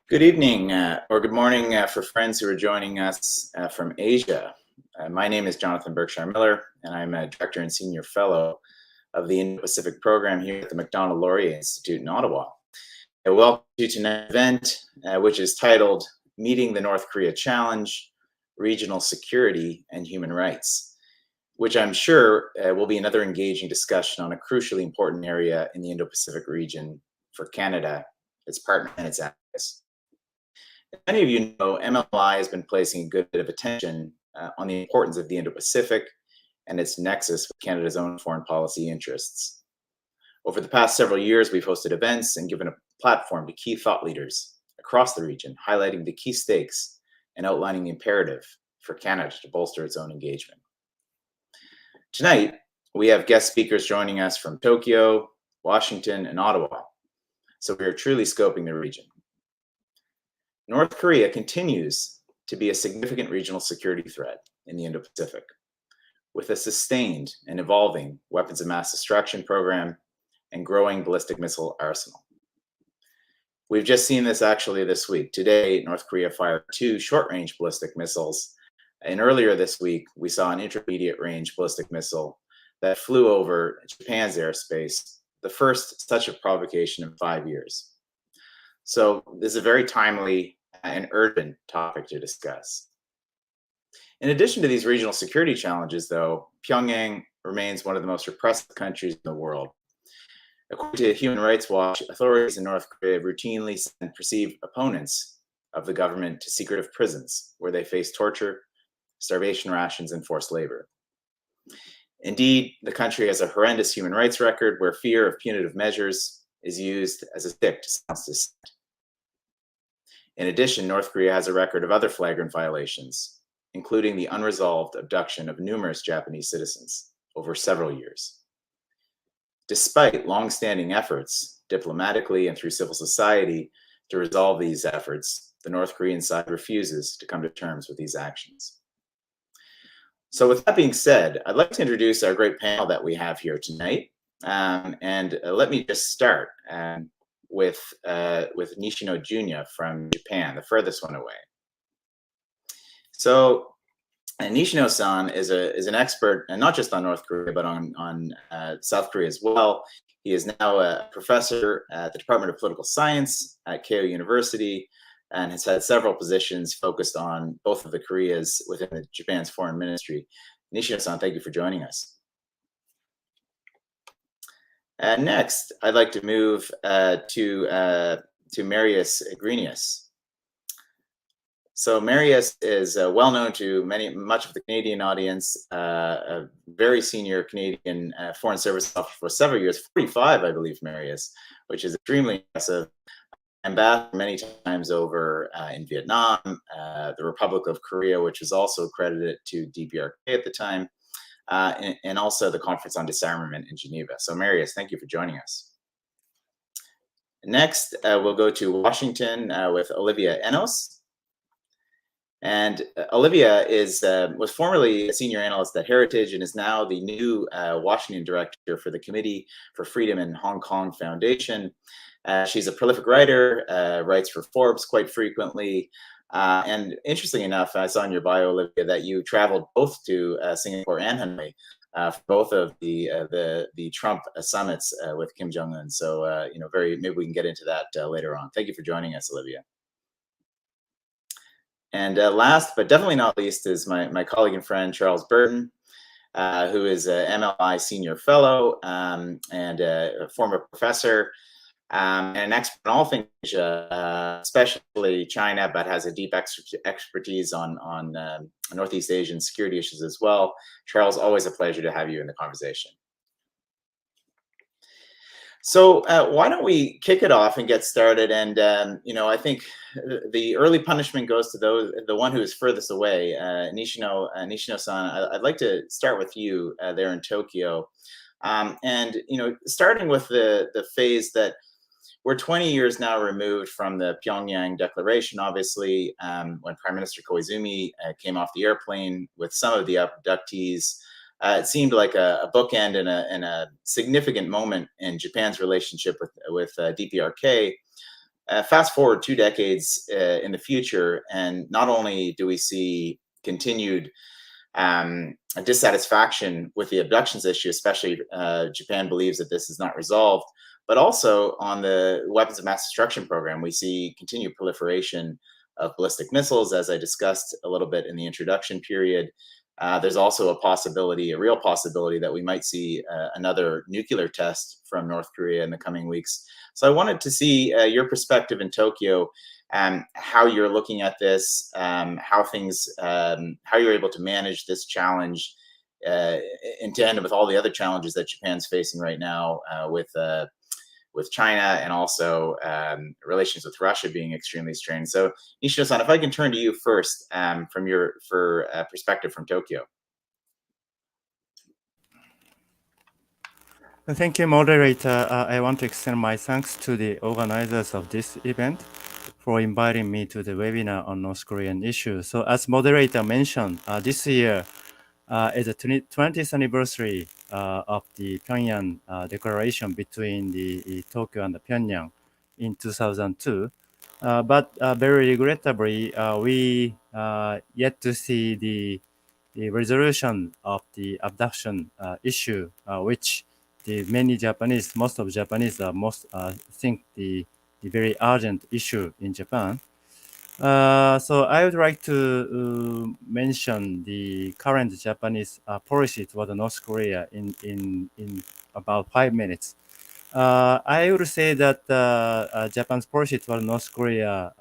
Good evening or good morning for friends who are joining us from Asia. My name is Jonathan Berkshire Miller, and I'm a Director and Senior Fellow of the Indo-Pacific program here at the Macdonald-Laurier Institute in Ottawa. I welcome you to tonight's event, which is titled Meeting the North Korea Challenge, Regional Security and Human Rights, which I'm sure will be another engaging discussion on a crucially important area in the Indo-Pacific region for Canada, its partner, and its allies. As many of you know, MLI has been placing a good bit of attention on the importance of the Indo-Pacific and its nexus with Canada's own foreign policy interests. Over the past several years, we've hosted events and given a platform to key thought leaders across the region, highlighting the key stakes and outlining the imperative for Canada to bolster its own engagement. Tonight, we have guest speakers joining us from Tokyo, Washington, and Ottawa, so we are truly scoping the region. North Korea continues to be a significant regional security threat in the Indo-Pacific, with a sustained and evolving weapons of mass destruction program and growing ballistic missile arsenal. We've just seen this actually this week. Today, North Korea fired 2 short-range ballistic missiles, and earlier this week, we saw an intermediate-range ballistic missile that flew over Japan's airspace, the first such a provocation in 5 years. So this is a very timely and urgent topic to discuss. In addition to these regional security challenges, though, Pyongyang remains one of the most repressive countries in the world. According to Human Rights Watch, authorities in North Korea routinely send perceived opponents of the government to secretive prisons, where they face torture, starvation rations, and forced labor. Indeed, the country has a horrendous human rights record where fear of punitive measures is used as a stick to silence dissent. In addition, North Korea has a record of other flagrant violations, including the unresolved abduction of numerous Japanese citizens over several years. Despite longstanding efforts, diplomatically and through civil society, to resolve these efforts, the North Korean side refuses to come to terms with these actions. So with that being said, I'd like to introduce our great panel that we have here tonight. Let me just start with Nishino Junya from Japan, the furthest one away. So Nishino-san is an expert, and not just on North Korea, but on South Korea as well. He is now a professor at the Department of Political Science at Keio University, and has had several positions focused on both of the Koreas within Japan's foreign ministry. Nishino-san, thank you for joining us. Next, I'd like to move to Marius Agrinius. So Marius is well known to much of the Canadian audience, a very senior Canadian Foreign Service officer for several years, 45, I believe, Marius, which is extremely impressive. Ambassador many times over in Vietnam, the Republic of Korea, which was also credited to DPRK at the time, and also the Conference on Disarmament in Geneva. So Marius, thank you for joining us. Next, we'll go to Washington with Olivia Enos. And Olivia was formerly a senior analyst at Heritage and is now the new Washington director for the Committee for Freedom in Hong Kong Foundation. She's a prolific writer, writes for Forbes quite frequently. And interestingly enough, I saw in your bio, Olivia, that you traveled both to Singapore and Hanoi for both of the Trump summits with Kim Jong-un. So, maybe we can get into that later on. Thank you for joining us, Olivia. And last, but definitely not least, is my colleague and friend, Charles Burton, who is an MLI Senior Fellow and a former professor and an expert on all things Asia, especially China, but has a deep expertise on Northeast Asian security issues as well. Charles, always a pleasure to have you in the conversation. So why don't we kick it off and get started? And I think the early punishment goes to the one who is furthest away, Nishino-san. I'd like to start with you there in Tokyo, starting with the phase that we're 20 years now removed from the Pyongyang declaration. Obviously, when Prime Minister Koizumi came off the airplane with some of the abductees. It seemed like a bookend and a significant moment in Japan's relationship with DPRK. fast forward 2 decades in the future, and not only do we see continued dissatisfaction with the abductions issue, especially Japan believes that this is not resolved, but also on the weapons of mass destruction program, we see continued proliferation of ballistic missiles, as I discussed a little bit in the introduction period. There's also a possibility, a real possibility, that we might see another nuclear test from North Korea in the coming weeks. So I wanted to see your perspective in Tokyo, how you're looking at this, how you're able to manage this challenge in tandem with all the other challenges that Japan's facing right now with China, and also relations with Russia being extremely strained. So, Nishino-san, if I can turn to you first from your perspective from Tokyo. Thank you, moderator. I want to extend my thanks to the organizers of this event for inviting me to the webinar on North Korean issues. So as moderator mentioned, this year is the 20th anniversary of the Pyongyang declaration between the Tokyo and the Pyongyang in 2002. But very regrettably, we yet to see the resolution of the abduction issue, which the many Japanese, most of Japanese, think the very urgent issue in Japan. So I would like to mention the current Japanese policy toward North Korea in about 5 minutes. I would say that Japan's policy toward North Korea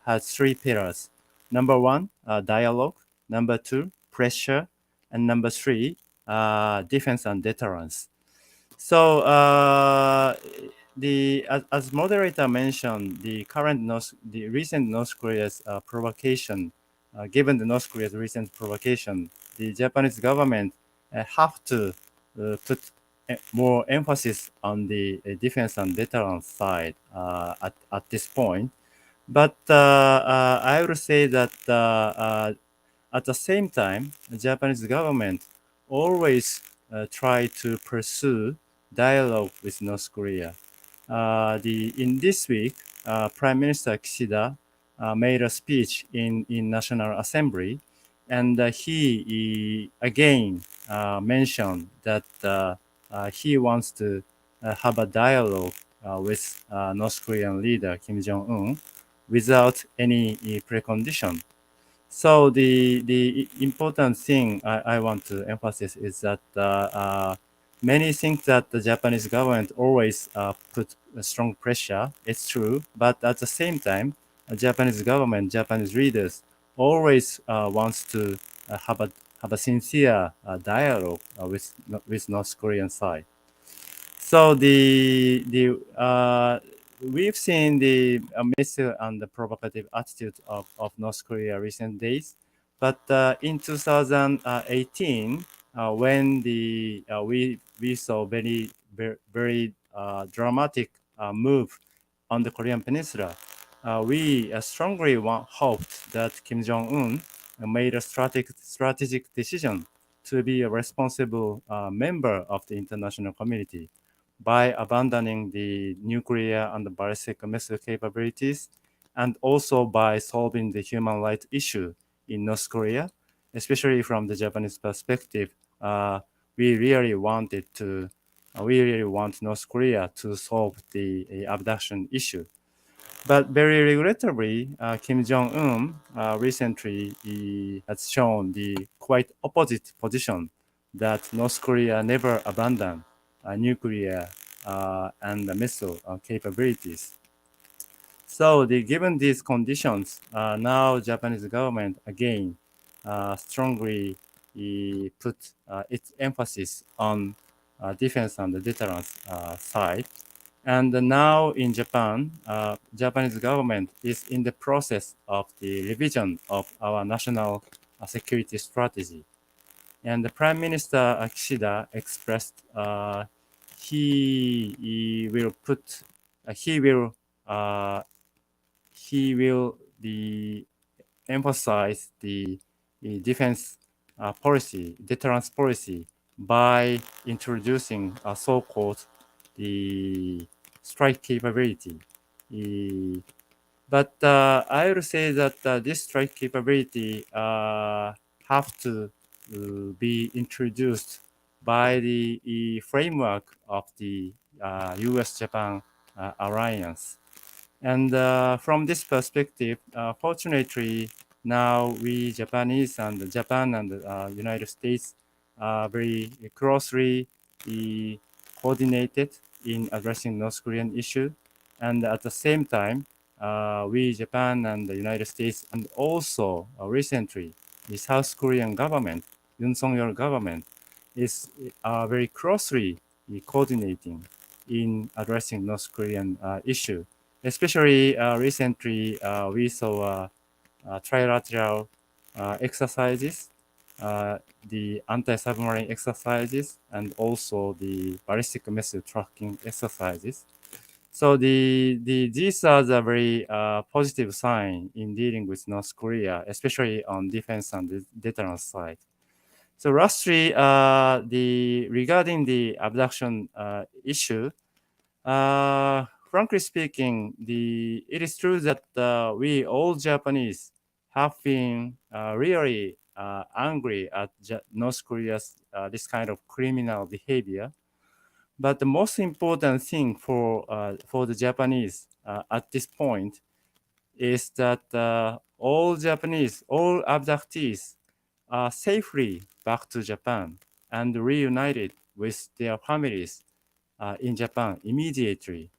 has three pillars. Number one, dialogue. Number two, pressure. And number three, defense and deterrence. So as moderator mentioned, the recent North Korea's provocation, given the North Korea's recent provocation, the Japanese government have to put more emphasis on the defense and deterrence side at this point. But I would say that at the same time, the Japanese government always try to pursue dialogue with North Korea. In this week, Prime Minister Kishida made a speech in National Assembly, and he again mentioned that he wants to have a dialogue with North Korean leader Kim Jong-un without any precondition. So the important thing I want to emphasize is that many think that the Japanese government always put strong pressure. It's true, but at the same time, the Japanese government, Japanese leaders always wants to have a sincere dialogue with North Korean side. So we've seen the missile and the provocative attitude of North Korea recent days, but in 2018, when we saw very dramatic move on the Korean Peninsula, we strongly hoped that Kim Jong Un made a strategic decision to be a responsible member of the international community by abandoning the nuclear and the ballistic missile capabilities, and also by solving the human rights issue in North Korea, especially from the Japanese perspective. We really want North Korea to solve the abduction issue. But very regrettably, Kim Jong-un recently has shown the quite opposite position, that North Korea never abandoned nuclear and missile capabilities. So given these conditions, now Japanese government again strongly put its emphasis on defense and the deterrence side. And now in Japan, Japanese government is in the process of the revision of our national security strategy. And the Prime Minister Kishida expressed he will put he will emphasize the defense policy, deterrence policy, by introducing a so-called the strike capability. But I will say that this strike capability have to be introduced by the framework of the U.S.-Japan alliance. And from this perspective, fortunately, now we Japanese and Japan and United States are very closely coordinated in addressing North Korean issue. And at the same time, we Japan and the United States and also recently the South Korean government, Yoon Song-yeol government, is very closely coordinating in addressing North Korean issue. Especially recently, we saw trilateral exercises, the anti-submarine exercises, and also the ballistic missile tracking exercises. So these are the very positive sign in dealing with North Korea, especially on defense and deterrence side. So lastly, regarding the abduction issue, frankly speaking, it is true that we all Japanese have been really angry at North Korea's this kind of criminal behavior. But the most important thing for the Japanese at this point is that all abductees are safely back to Japan and reunited with their families in Japan immediately,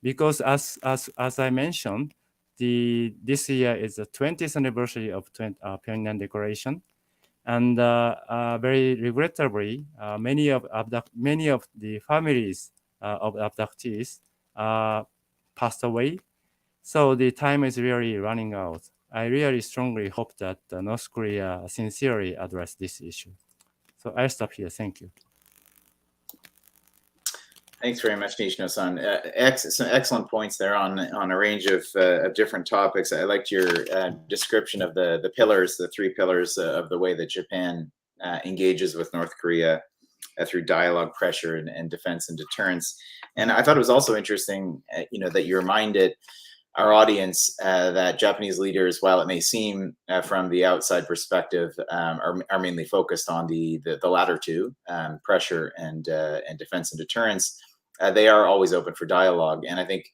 because as I mentioned, this year is the 20th anniversary of Pyongyang Declaration, and very regrettably, many of the families of abductees passed away. So the time is really running out. I really strongly hope that North Korea sincerely address this issue. So I'll stop here. Thank you. Thanks very much, Nishino-san. Some excellent points there on a range of different topics. I liked your description of the pillars, the three pillars of the way that Japan engages with North Korea through dialogue, pressure, and defense and deterrence. And I thought it was also interesting, that you reminded our audience that Japanese leaders, while it may seem from the outside perspective, are mainly focused on the latter two, pressure and defense and deterrence. They are always open for dialogue. And I think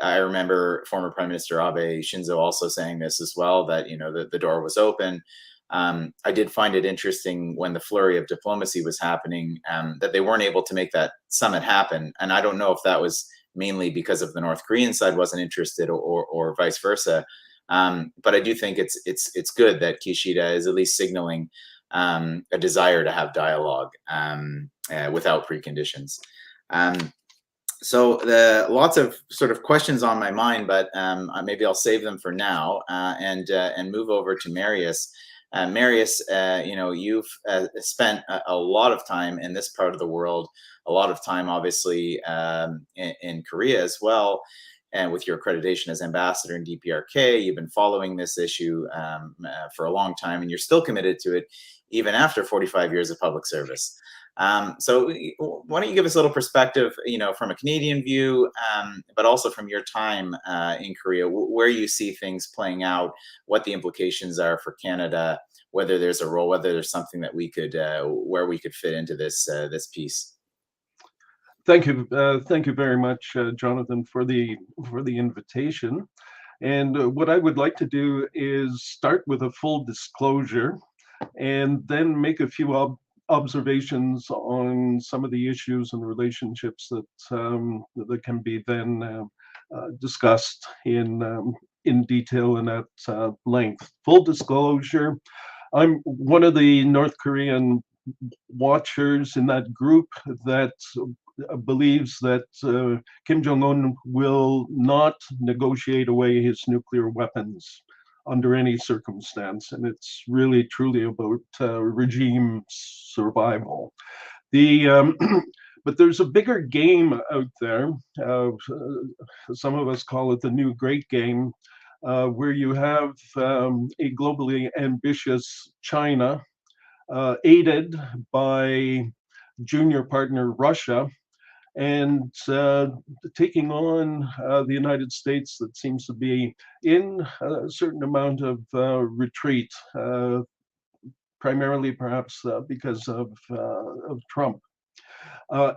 I remember former Prime Minister Abe Shinzo also saying this as well, that the door was open. I did find it interesting when the flurry of diplomacy was happening, that they weren't able to make that summit happen. And I don't know if that was mainly because of the North Korean side wasn't interested, or vice versa. But I do think it's good that Kishida is at least signaling a desire to have dialogue without preconditions. So lots of sort of questions on my mind, but maybe I'll save them for now and move over to Marius. Marius, you've spent a lot of time in this part of the world, a lot of time, obviously, in Korea as well, and with your accreditation as ambassador in DPRK. You've been following this issue for a long time, and you're still committed to it, even after 45 years of public service. So why don't you give us a little perspective, from a Canadian view, but also from your time in Korea, where you see things playing out, what the implications are for Canada, whether there's a role, whether there's something that we could, where we could fit into this piece. Thank you very much, Jonathan, for the invitation. And what I would like to do is start with a full disclosure, and then make a few observations on some of the issues and relationships that can be then discussed in detail and at length. Full disclosure, I'm one of the North Korean watchers in that group that believes that Kim Jong-un will not negotiate away his nuclear weapons under any circumstance, and it's really truly about regime survival. But there's a bigger game out there. Some of us call it the new great game, where you have a globally ambitious China, aided by junior partner Russia, and taking on the United States that seems to be in a certain amount of retreat, primarily perhaps because of Trump.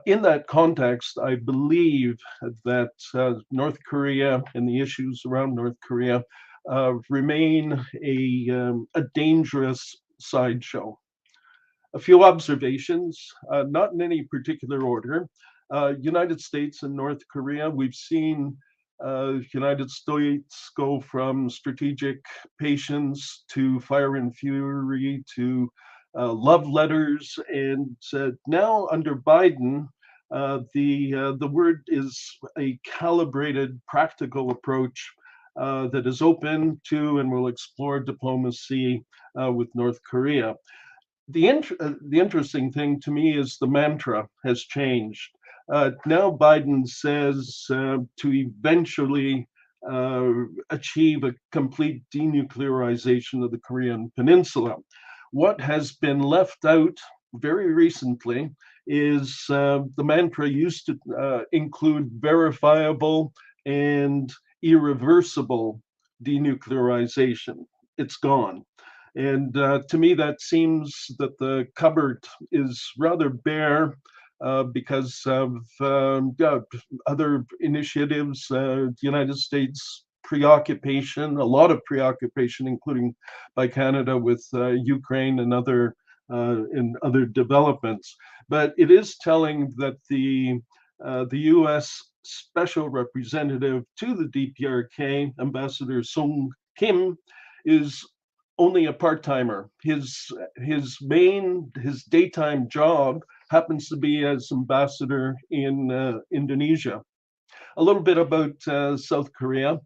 In that context, I believe that North Korea and the issues around North Korea remain a dangerous sideshow. A few observations, not in any particular order. United States and North Korea, we've seen United States go from strategic patience to fire and fury to love letters, and now under Biden, the word is a calibrated, practical approach that is open to and will explore diplomacy with North Korea. The interesting thing to me is the mantra has changed. Now Biden says to eventually achieve a complete denuclearization of the Korean Peninsula. What has been left out very recently is the mantra used to include verifiable and irreversible denuclearization. It's gone. And to me, that seems that the cupboard is rather bare because of other initiatives, the United States preoccupation, a lot of preoccupation, including by Canada with Ukraine and other developments. But it is telling that the U.S. Special Representative to the DPRK, Ambassador Sung Kim, is only a part-timer. His daytime job happens to be as ambassador in Indonesia. A little bit about South Korea.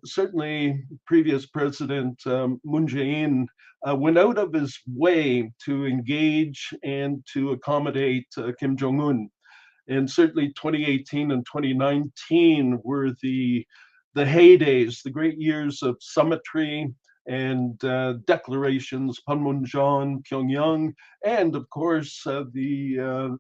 Certainly, previous President Moon Jae-in went out of his way to engage and to accommodate Kim Jong-un. And certainly 2018 and 2019 were the heydays, the great years of summitry and declarations, Panmunjom, Pyongyang, and of course the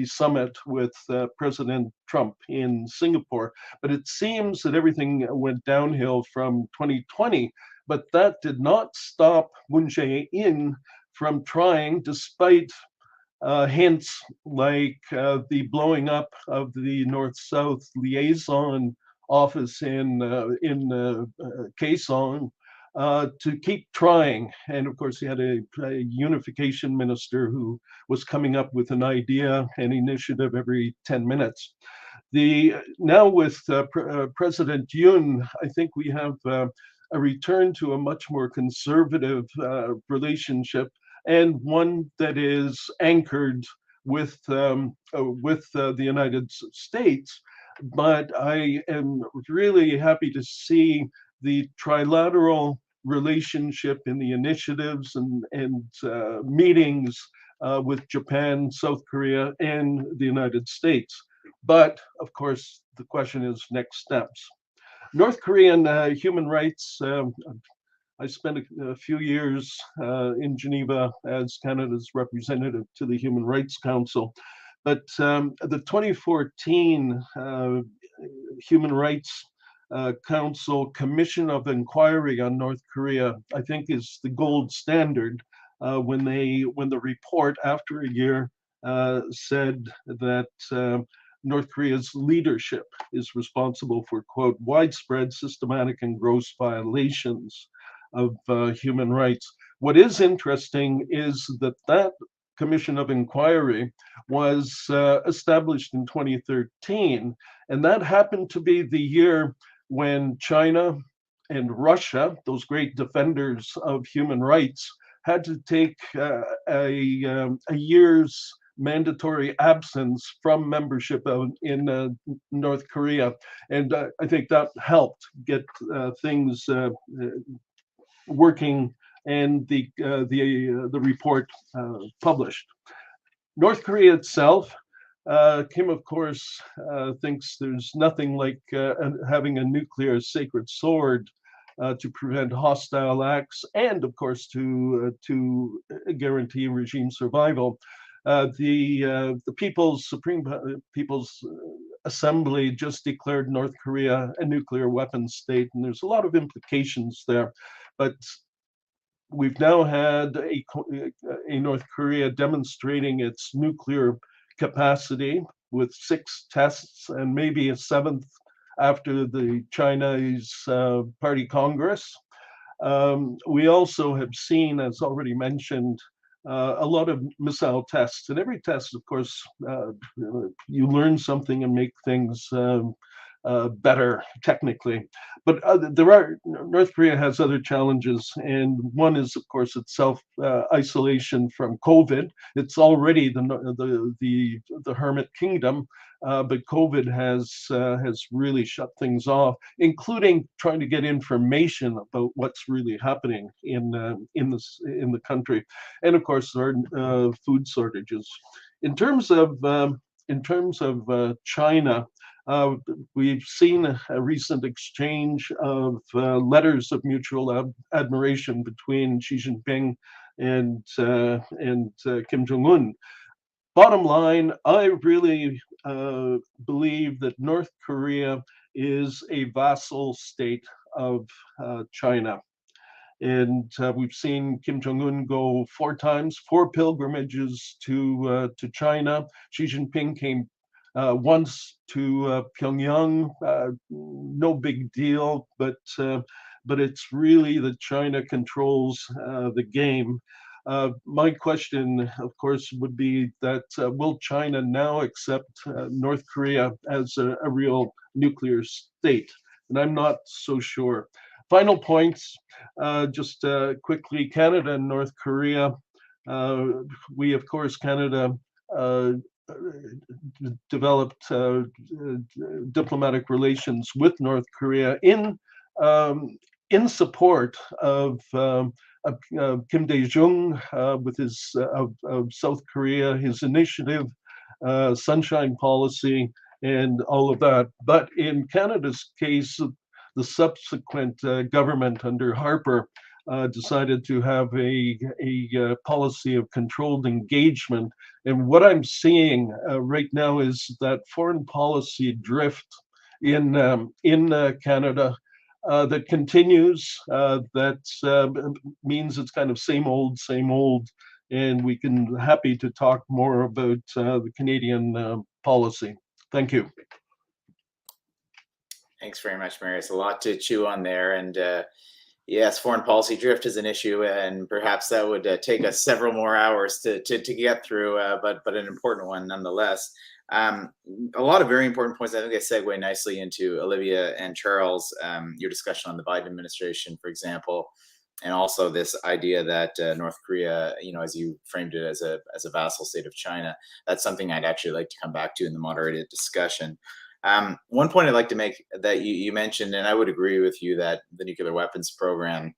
summit with President Trump in Singapore. But it seems that everything went downhill from 2020, but that did not stop Moon Jae-in from trying, despite hints like the blowing up of the North-South liaison office in Kaesong, to keep trying. And of course, he had a unification minister who was coming up with an idea and initiative every 10 minutes. Now with President Yoon, I think we have a return to a much more conservative relationship, and one that is anchored with the United States. But I am really happy to see the trilateral relationship in the initiatives and meetings with Japan, South Korea, and the United States. But of course, the question is next steps. North Korean human rights. I spent a few years in Geneva as Canada's representative to the Human Rights Council. But the 2014 Human Rights Council Commission of Inquiry on North Korea, I think, is the gold standard when the report after a year said that North Korea's leadership is responsible for, quote, widespread, systematic, and gross violations of human rights. What is interesting is that Commission of Inquiry was established in 2013, and that happened to be the year when China and Russia, those great defenders of human rights, had to take a year's mandatory absence from membership in North Korea. And I think that helped get things working and the report published. North Korea itself, Kim, of course, thinks there's nothing like having a nuclear sacred sword to prevent hostile acts and, of course, to guarantee regime survival. The People's Assembly just declared North Korea a nuclear weapons state, and there's a lot of implications there. But we've now had a North Korea demonstrating its nuclear capacity with 6 tests and maybe a 7th after the Chinese Party Congress. We also have seen, as already mentioned, a lot of missile tests. And every test, of course, you learn something and make things better technically. But North Korea has other challenges, and one is, of course, its self-isolation from COVID. It's already the hermit kingdom, but COVID has really shut things off, including trying to get information about what's really happening in the country, and of course there are food shortages. In terms of China, we've seen a recent exchange of letters of mutual admiration between Xi Jinping and Kim Jong-un. Bottom line, I really believe that North Korea is a vassal state of China. And we've seen Kim Jong-un go 4 pilgrimages to China. Xi Jinping came once to Pyongyang, no big deal, but it's really that China controls the game. My question, of course, would be that will China now accept North Korea as a real nuclear state? And I'm not so sure. Final points, just quickly, Canada and North Korea. We, of course, Canada developed diplomatic relations with North Korea in support of Kim Dae-jung with his of South Korea, his initiative, Sunshine Policy, and all of that. But in Canada's case, the subsequent government under Harper decided to have a policy of controlled engagement. And what I'm seeing right now is that foreign policy drift in Canada that continues. That means it's kind of same old, and we can happy to talk more about the Canadian policy. Thank you. Thanks very much, Marius. A lot to chew on there. And yes, foreign policy drift is an issue, and perhaps that would take us several more hours to get through, but an important one nonetheless. A lot of very important points. I think they segue nicely into Olivia and Charles, your discussion on the Biden administration, for example, and also this idea that North Korea, as you framed it as a vassal state of China. That's something I'd actually like to come back to in the moderated discussion. One point I'd like to make that you mentioned, and I would agree with you, that the nuclear weapons program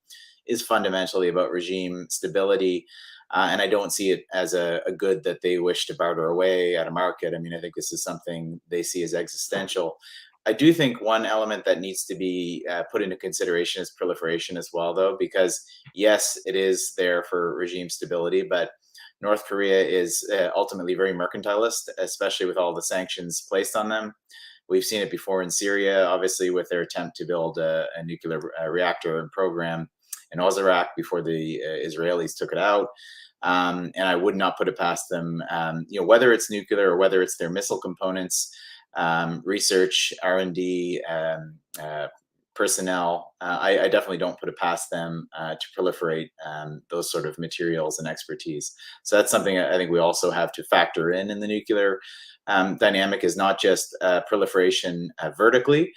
is fundamentally about regime stability. And I don't see it as a good that they wish to barter away at a market. I mean, I think this is something they see as existential. I do think one element that needs to be put into consideration is proliferation as well, though, because yes, it is there for regime stability, but North Korea is ultimately very mercantilist, especially with all the sanctions placed on them. We've seen it before in Syria, obviously, with their attempt to build a nuclear reactor and program in Ozark before the Israelis took it out. And I would not put it past them, whether it's nuclear or whether it's their missile components, research, R&D, personnel. I definitely don't put it past them to proliferate those sort of materials and expertise. So that's something I think we also have to factor in the nuclear dynamic, is not just proliferation vertically,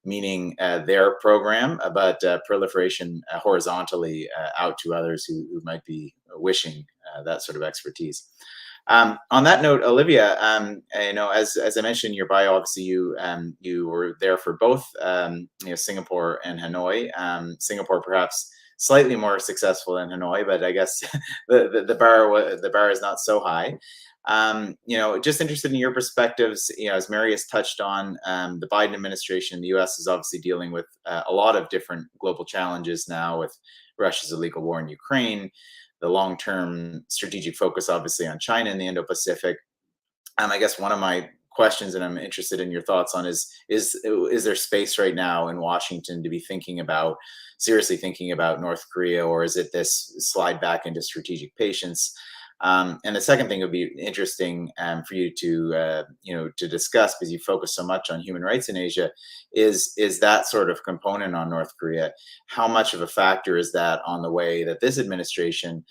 meaning their program, but proliferation horizontally out to others who might be wishing that sort of expertise. On that note, Olivia, as I mentioned in your bio, obviously you were there for both Singapore and Hanoi. Singapore perhaps slightly more successful than Hanoi, but I guess the bar is not so high. Just interested in your perspectives. As Marius touched on, the Biden administration, the U.S. is obviously dealing with a lot of different global challenges now, with Russia's illegal war in Ukraine, long-term strategic focus, obviously, on China and the Indo-Pacific. I guess one of my questions, and I'm interested in your thoughts on, is there space right now in Washington to be seriously thinking about North Korea, or is it this slide back into strategic patience? And the second thing would be interesting for you to to discuss, because you focus so much on human rights in Asia, is that sort of component on North Korea. How much of a factor is that on the way that this administration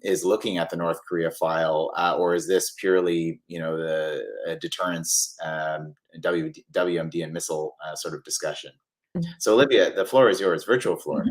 is looking at the North Korea file, or is this purely the deterrence, WMD and missile sort of discussion? So Olivia, the floor is yours, virtual floor.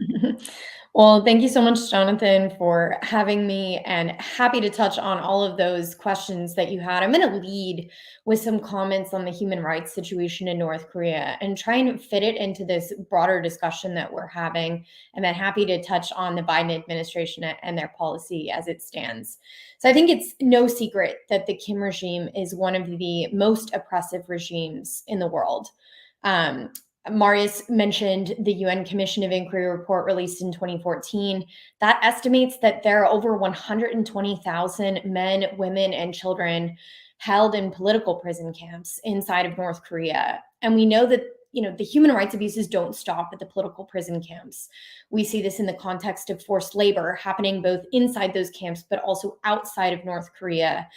Well, thank you so much, Jonathan, for having me, and happy to touch on all of those questions that you had. I'm going to lead with some comments on the human rights situation in North Korea and try and fit it into this broader discussion that we're having, and then happy to touch on the Biden administration and their policy as it stands. So I think it's no secret that the Kim regime is one of the most oppressive regimes in the world. Marius mentioned the UN Commission of Inquiry report released in 2014 that estimates that there are over 120,000 men, women, and children held in political prison camps inside of North Korea. And we know that the human rights abuses don't stop at the political prison camps. We see this in the context of forced labor happening both inside those camps, but also outside of North Korea.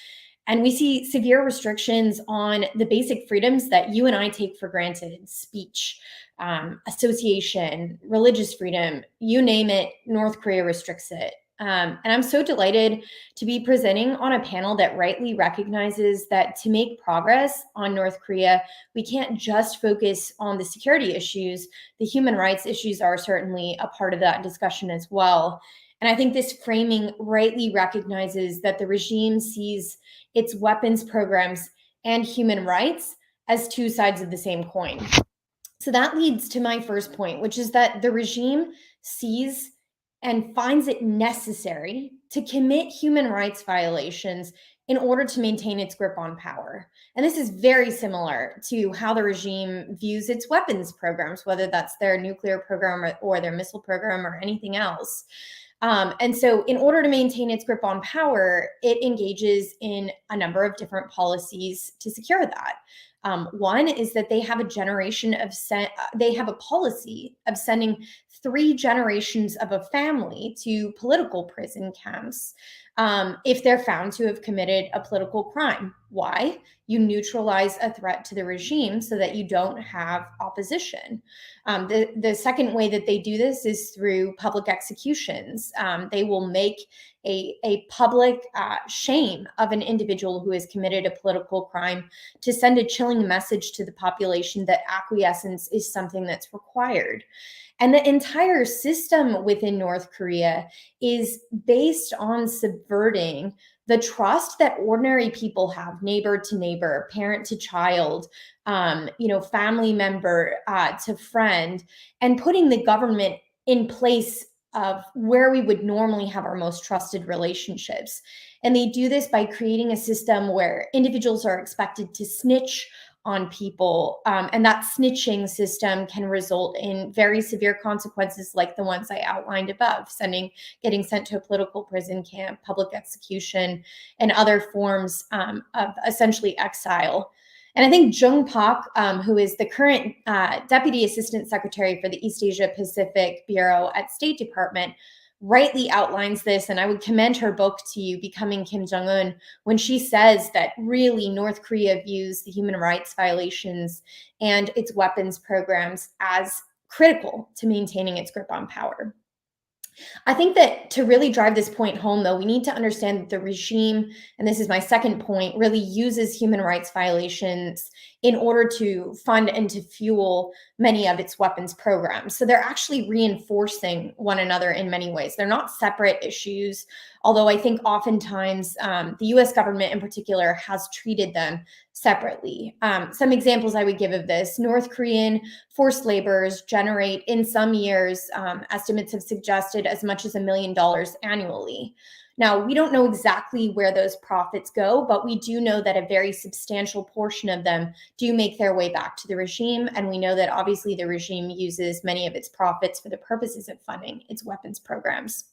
And we see severe restrictions on the basic freedoms that you and I take for granted: speech, association, religious freedom, you name it, North Korea restricts it. And I'm so delighted to be presenting on a panel that rightly recognizes that to make progress on North Korea, we can't just focus on the security issues. The human rights issues are certainly a part of that discussion as well. And I think this framing rightly recognizes that the regime sees its weapons programs and human rights as two sides of the same coin. So that leads to my first point, which is that the regime sees and finds it necessary to commit human rights violations in order to maintain its grip on power. And this is very similar to how the regime views its weapons programs, whether that's their nuclear program or their missile program or anything else. And so in order to maintain its grip on power, it engages in a number of different policies to secure that. One is that they have a policy of sending 3 generations of a family to political prison camps if they're found to have committed a political crime. Why? You neutralize a threat to the regime so that you don't have opposition. The second way that they do this is through public executions. They will make a public shame of an individual who has committed a political crime to send a chilling message to the population that acquiescence is something that's required. And the entire system within North Korea is based on subverting the trust that ordinary people have, neighbor to neighbor, parent to child, family member to friend, and putting the government in place of where we would normally have our most trusted relationships. And they do this by creating a system where individuals are expected to snitch on people, and that snitching system can result in very severe consequences like the ones I outlined above: getting sent to a political prison camp, public execution, and other forms of essentially exile. And I think Jung Pak, who is the current Deputy Assistant Secretary for the East Asia Pacific Bureau at State Department, rightly outlines this, and I would commend her book to you, Becoming Kim Jong-un, when she says that really North Korea views the human rights violations and its weapons programs as critical to maintaining its grip on power. I think that to really drive this point home, though, we need to understand that the regime, and this is my second point, really uses human rights violations in order to fund and to fuel many of its weapons programs. So they're actually reinforcing one another in many ways. They're not separate issues, although I think oftentimes the US government in particular has treated them separately. Some examples I would give of this: North Korean forced laborers generate in some years, estimates have suggested, as much as $1 million annually. Now, we don't know exactly where those profits go, but we do know that a very substantial portion of them do make their way back to the regime. And we know that obviously the regime uses many of its profits for the purposes of funding its weapons programs.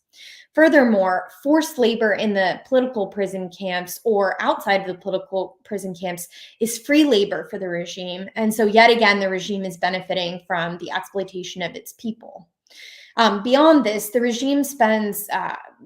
Furthermore, forced labor in the political prison camps or outside of the political prison camps is free labor for the regime. And so yet again, the regime is benefiting from the exploitation of its people. Beyond this, the regime spends,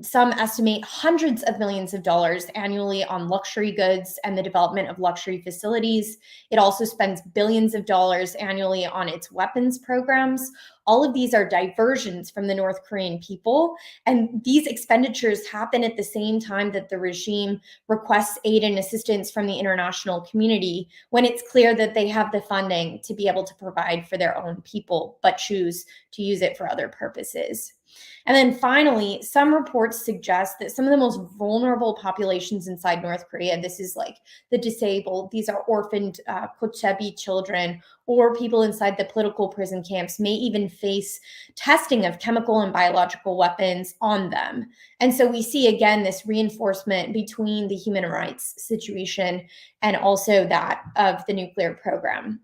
some estimate, hundreds of millions of dollars annually on luxury goods and the development of luxury facilities. It also spends billions of dollars annually on its weapons programs. All of these are diversions from the North Korean people, and these expenditures happen at the same time that the regime requests aid and assistance from the international community when it's clear that they have the funding to be able to provide for their own people, but choose to use it for other purposes. And then finally, some reports suggest that some of the most vulnerable populations inside North Korea, this is like the disabled, these are orphaned Kochebi children, or people inside the political prison camps may even face testing of chemical and biological weapons on them. And so we see again this reinforcement between the human rights situation and also that of the nuclear program.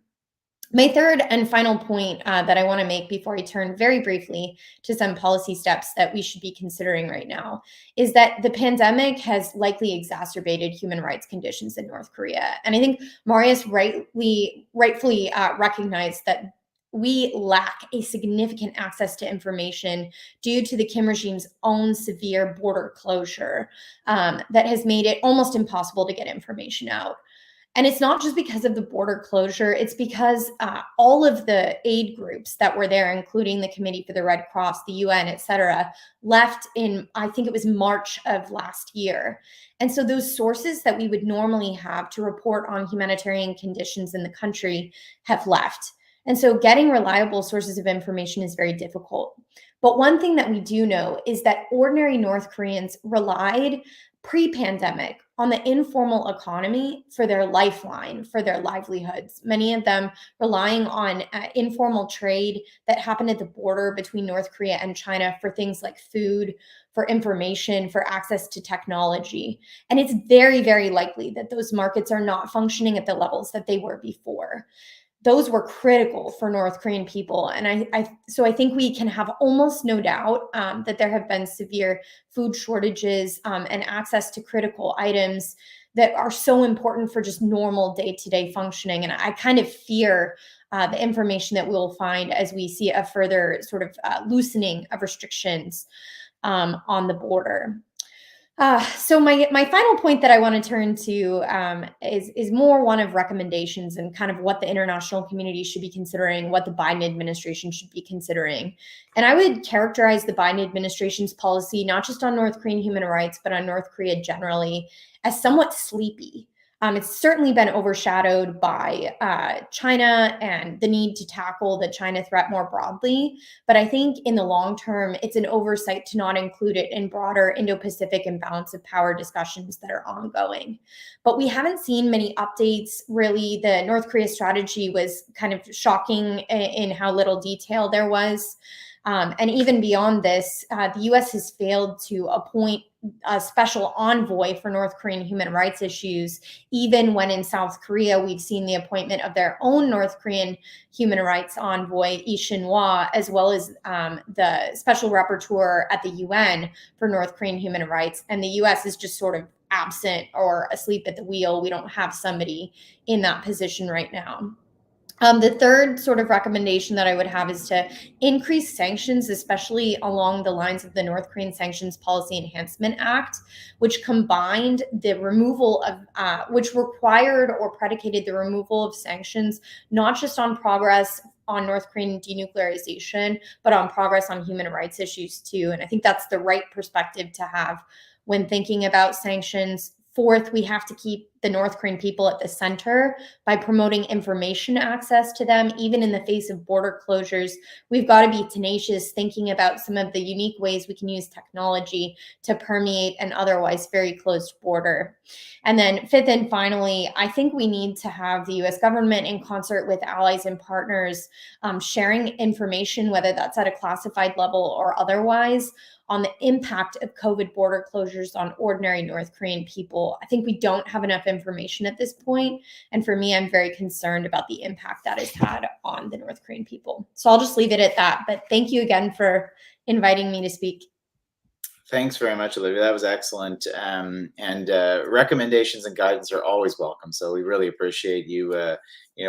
My third and final point that I want to make before I turn very briefly to some policy steps that we should be considering right now is that the pandemic has likely exacerbated human rights conditions in North Korea. And I think Marius rightfully recognized that we lack a significant access to information due to the Kim regime's own severe border closure that has made it almost impossible to get information out. And it's not just because of the border closure, it's because all of the aid groups that were there, including the Committee for the Red Cross, the UN, et cetera, left in, I think it was March of last year. And so those sources that we would normally have to report on humanitarian conditions in the country have left. And so getting reliable sources of information is very difficult. But one thing that we do know is that ordinary North Koreans relied pre-pandemic on the informal economy for their lifeline, for their livelihoods. Many of them relying on informal trade that happened at the border between North Korea and China for things like food, for information, for access to technology. And it's very, very likely that those markets are not functioning at the levels that they were before. Those were critical for North Korean people. And so I think we can have almost no doubt that there have been severe food shortages and access to critical items that are so important for just normal day-to-day functioning. And I kind of fear the information that we'll find as we see a further sort of loosening of restrictions on the border. So my final point that I want to turn to is more one of recommendations and kind of what the international community should be considering, what the Biden administration should be considering. And I would characterize the Biden administration's policy, not just on North Korean human rights, but on North Korea generally, as somewhat sleepy. It's certainly been overshadowed by China and the need to tackle the China threat more broadly. But I think in the long term, it's an oversight to not include it in broader Indo-Pacific and balance of power discussions that are ongoing. But we haven't seen many updates. Really, the North Korea strategy was kind of shocking in how little detail there was. And even beyond this, the U.S. has failed to appoint a special envoy for North Korean human rights issues, even when in South Korea, we've seen the appointment of their own North Korean human rights envoy, Lee Shin-hwa, as well as the special rapporteur at the UN for North Korean human rights. And the U.S. is just sort of absent or asleep at the wheel. We don't have somebody in that position right now. The third sort of recommendation that I would have is to increase sanctions, especially along the lines of the North Korean Sanctions Policy Enhancement Act, which combined the removal of, which required or predicated the removal of sanctions, not just on progress on North Korean denuclearization, but on progress on human rights issues too. And I think that's the right perspective to have when thinking about sanctions. Fourth, we have to keep the North Korean people at the center by promoting information access to them, even in the face of border closures. We've got to be tenacious, thinking about some of the unique ways we can use technology to permeate an otherwise very closed border. And then fifth and finally, I think we need to have the US government in concert with allies and partners sharing information, whether that's at a classified level or otherwise, on the impact of COVID border closures on ordinary North Korean people. I think we don't have enough information at this point. And for me, I'm very concerned about the impact that has had on the North Korean people. So I'll just leave it at that. But thank you again for inviting me to speak. Thanks very much, Olivia. That was excellent. And recommendations and guidance are always welcome. So we really appreciate you,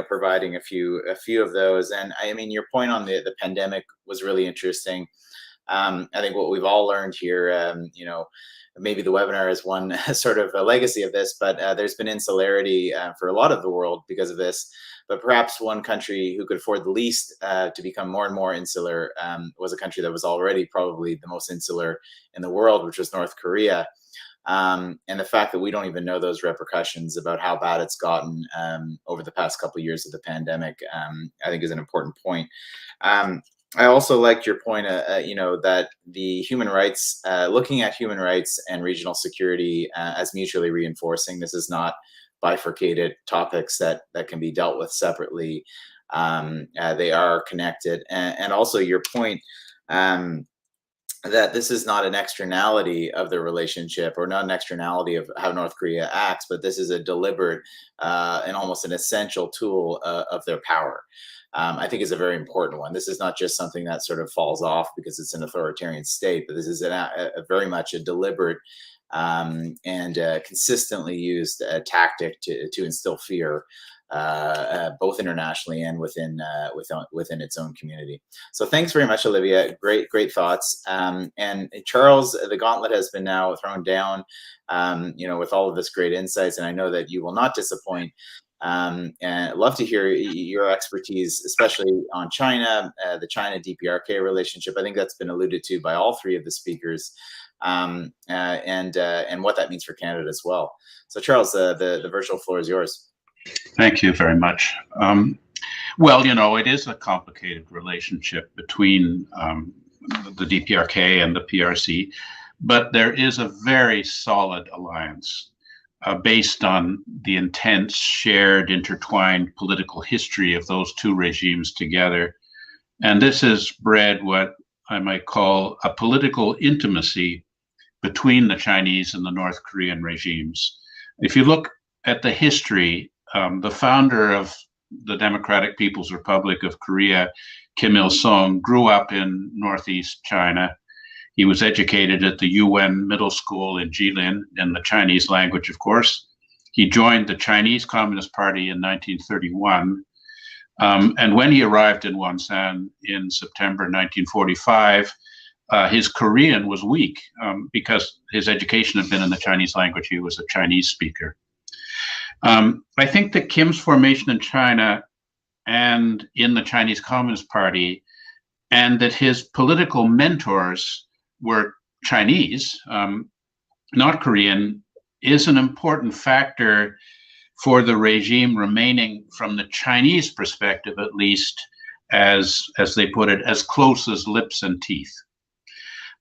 providing a few of those. And I mean, your point on the pandemic was really interesting. I think what we've all learned here, maybe the webinar is one sort of a legacy of this, but there's been insularity for a lot of the world because of this. But perhaps one country who could afford the least to become more and more insular was a country that was already probably the most insular in the world, which was North Korea. And the fact that we don't even know those repercussions about how bad it's gotten over the past couple of years of the pandemic, I think is an important point. I also liked your point, that the human rights, looking at human rights and regional security as mutually reinforcing. This is not bifurcated topics that can be dealt with separately. They are connected. And also your point that this is not an externality of the relationship, or not an externality of how North Korea acts, but this is a deliberate and almost an essential tool of their power. I think is a very important one. This is not just something that sort of falls off because it's an authoritarian state, but this is a very much a deliberate and consistently used tactic to instill fear, both internationally and within its own community. So thanks very much, Olivia. Great thoughts. And Charles, the gauntlet has been now thrown down, with all of this great insights, and I know that you will not disappoint. And I'd love to hear your expertise, especially on China, the China DPRK relationship. I think that's been alluded to by all three of the speakers, and what that means for Canada as well. So Charles, the virtual floor is yours. Thank you very much. Well, it is a complicated relationship between the DPRK and the PRC, but there is a very solid alliance based on the intense, shared, intertwined political history of those two regimes together. And this has bred what I might call a political intimacy between the Chinese and the North Korean regimes. If you look at the history, the founder of the Democratic People's Republic of Korea, Kim Il-sung, grew up in Northeast China. He was educated at the UN Middle School in Jilin, in the Chinese language, of course. He joined the Chinese Communist Party in 1931. And when he arrived in Wonsan in September 1945, his Korean was weak because his education had been in the Chinese language. He was a Chinese speaker. I think that Kim's formation in China and in the Chinese Communist Party, and that his political mentors were Chinese, not Korean, is an important factor for the regime remaining, from the Chinese perspective at least, as they put it, as close as lips and teeth.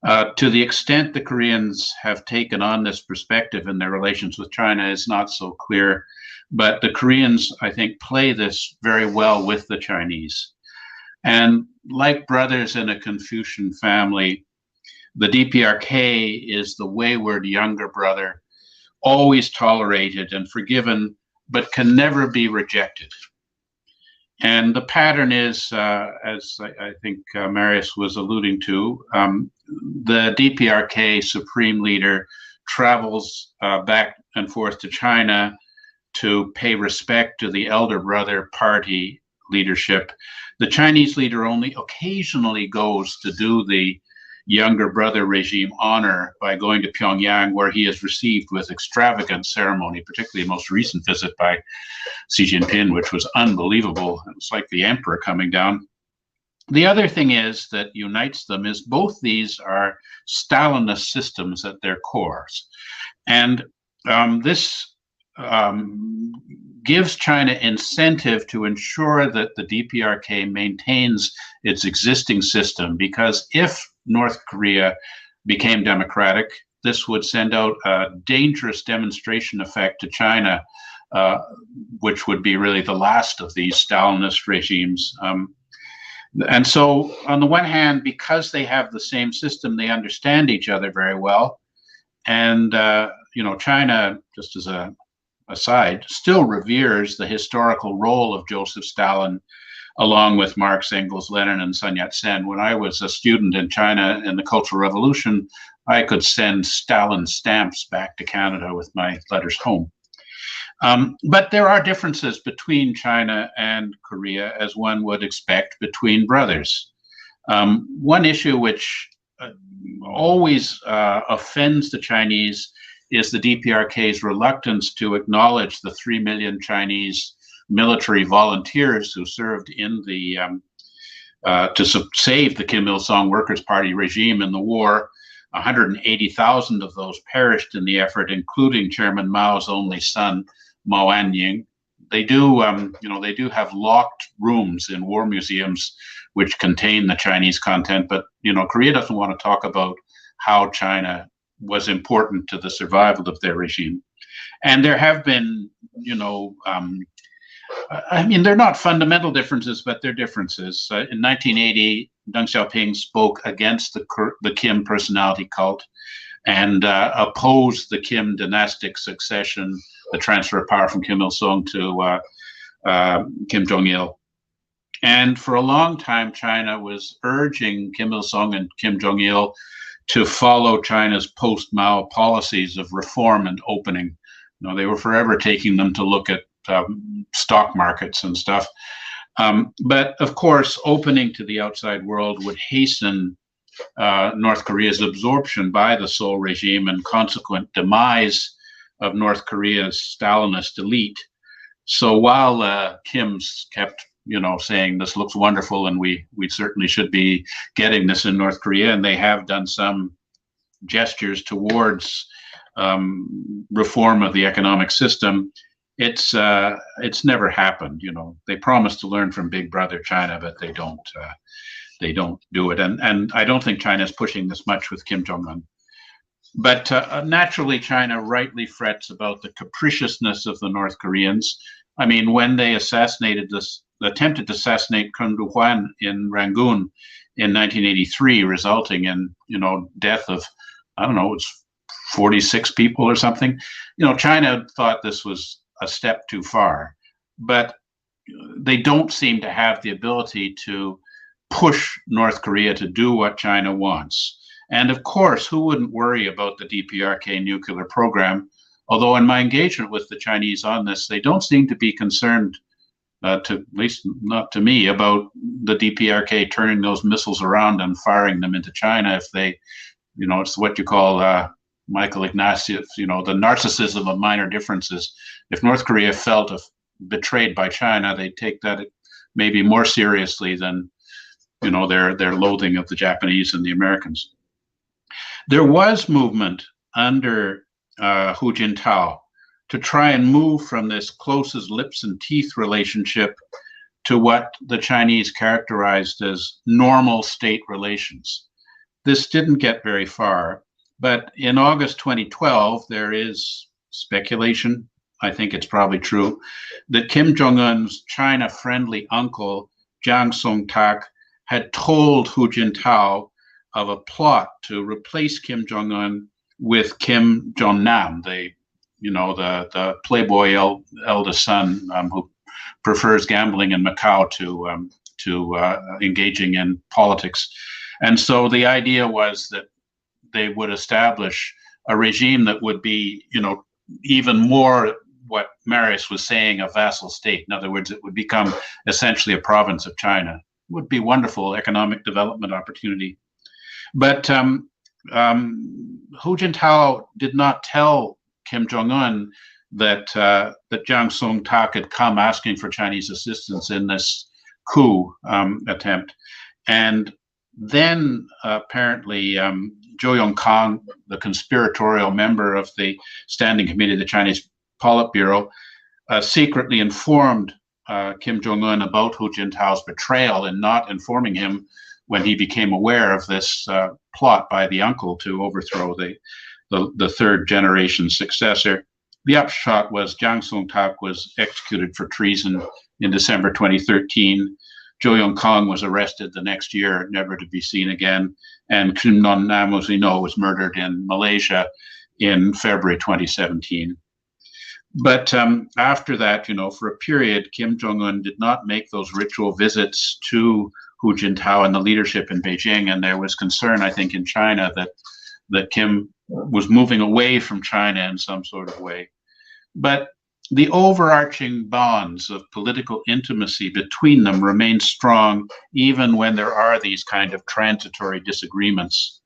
To the extent the Koreans have taken on this perspective in their relations with China is not so clear, but the Koreans, I think, play this very well with the Chinese. And like brothers in a Confucian family, the DPRK is the wayward younger brother, always tolerated and forgiven, but can never be rejected. And the pattern is, as I think Marius was alluding to, the DPRK supreme leader travels back and forth to China to pay respect to the elder brother party leadership. The Chinese leader only occasionally goes to do the younger brother regime honor by going to Pyongyang, where he is received with extravagant ceremony, particularly the most recent visit by Xi Jinping, which was unbelievable. It was like the emperor coming down. The other thing is that unites them is both these are Stalinist systems at their cores. And this gives China incentive to ensure that the DPRK maintains its existing system, because if North Korea became democratic, this would send out a dangerous demonstration effect to China, which would be really the last of these Stalinist regimes. And so on the one hand, because they have the same system, they understand each other very well. And, China, just as a aside, still reveres the historical role of Joseph Stalin, along with Marx, Engels, Lenin, and Sun Yat-sen. When I was a student in China in the Cultural Revolution, I could send Stalin stamps back to Canada with my letters home. But there are differences between China and Korea, as one would expect, between brothers. One issue which always offends the Chinese is the DPRK's reluctance to acknowledge the 3 million Chinese military volunteers who served in the to save the Kim Il-sung Workers' Party regime in the war. 180,000 of those perished in the effort, including Chairman Mao's only son, Mao Anying. They do, they do have locked rooms in war museums which contain the Chinese content, but Korea doesn't want to talk about how China was important to the survival of their regime. And there have been, they're not fundamental differences, but they're differences. In 1980, Deng Xiaoping spoke against the Kim personality cult and opposed the Kim dynastic succession, the transfer of power from Kim Il-sung to Kim Jong-il. And for a long time, China was urging Kim Il-sung and Kim Jong-il to follow China's post-Mao policies of reform and opening. They were forever taking them to look at stock markets and stuff. But of course, opening to the outside world would hasten North Korea's absorption by the Seoul regime and consequent demise of North Korea's Stalinist elite. So while Kim's kept, saying this looks wonderful and we certainly should be getting this in North Korea, and they have done some gestures towards reform of the economic system, it's never happened. They promise to learn from Big Brother China, but they don't do it. And I don't think China is pushing this much with Kim Jong-un. But naturally, China rightly frets about the capriciousness of the North Koreans. I mean, when they attempted to assassinate Kung Du-hwan in Rangoon in 1983, resulting in, death of, it's 46 people or something. China thought this was a step too far, but they don't seem to have the ability to push North Korea to do what China wants. And of course, who wouldn't worry about the DPRK nuclear program? Although in my engagement with the Chinese on this, they don't seem to be concerned, at least not to me, about the DPRK turning those missiles around and firing them into China if they, it's what you call Michael Ignatieff, the narcissism of minor differences. If North Korea felt betrayed by China, they'd take that maybe more seriously than, their loathing of the Japanese and the Americans. There was movement under Hu Jintao to try and move from this close as lips and teeth relationship to what the Chinese characterized as normal state relations. This didn't get very far, but in August 2012, there is speculation, I think it's probably true, that Kim Jong-un's China-friendly uncle, Jang Song-tak, had told Hu Jintao of a plot to replace Kim Jong-un with Kim Jong-nam, the playboy eldest son who prefers gambling in Macau to engaging in politics. And so the idea was that they would establish a regime that would be, even more what Marius was saying, a vassal state. In other words, it would become essentially a province of China. It would be wonderful economic development opportunity. But Hu Jintao did not tell Kim Jong-un that Jang Song-tak had come asking for Chinese assistance in this coup attempt. And then apparently Zhou Yongkang, the conspiratorial member of the Standing Committee of the Chinese Politburo, secretly informed Kim Jong-un about Hu Jintao's betrayal and not informing him when he became aware of this plot by the uncle to overthrow the third generation successor. The upshot was Jang Song-tak was executed for treason in December 2013. Zhou Yongkang was arrested the next year, never to be seen again. And Kim Jong-nam, as we know, was murdered in Malaysia in February 2017. But after that, for a period, Kim Jong-un did not make those ritual visits to Hu Jintao and the leadership in Beijing. And there was concern, I think, in China that that Kim was moving away from China in some sort of way. But the overarching bonds of political intimacy between them remain strong, even when there are these kind of transitory disagreements.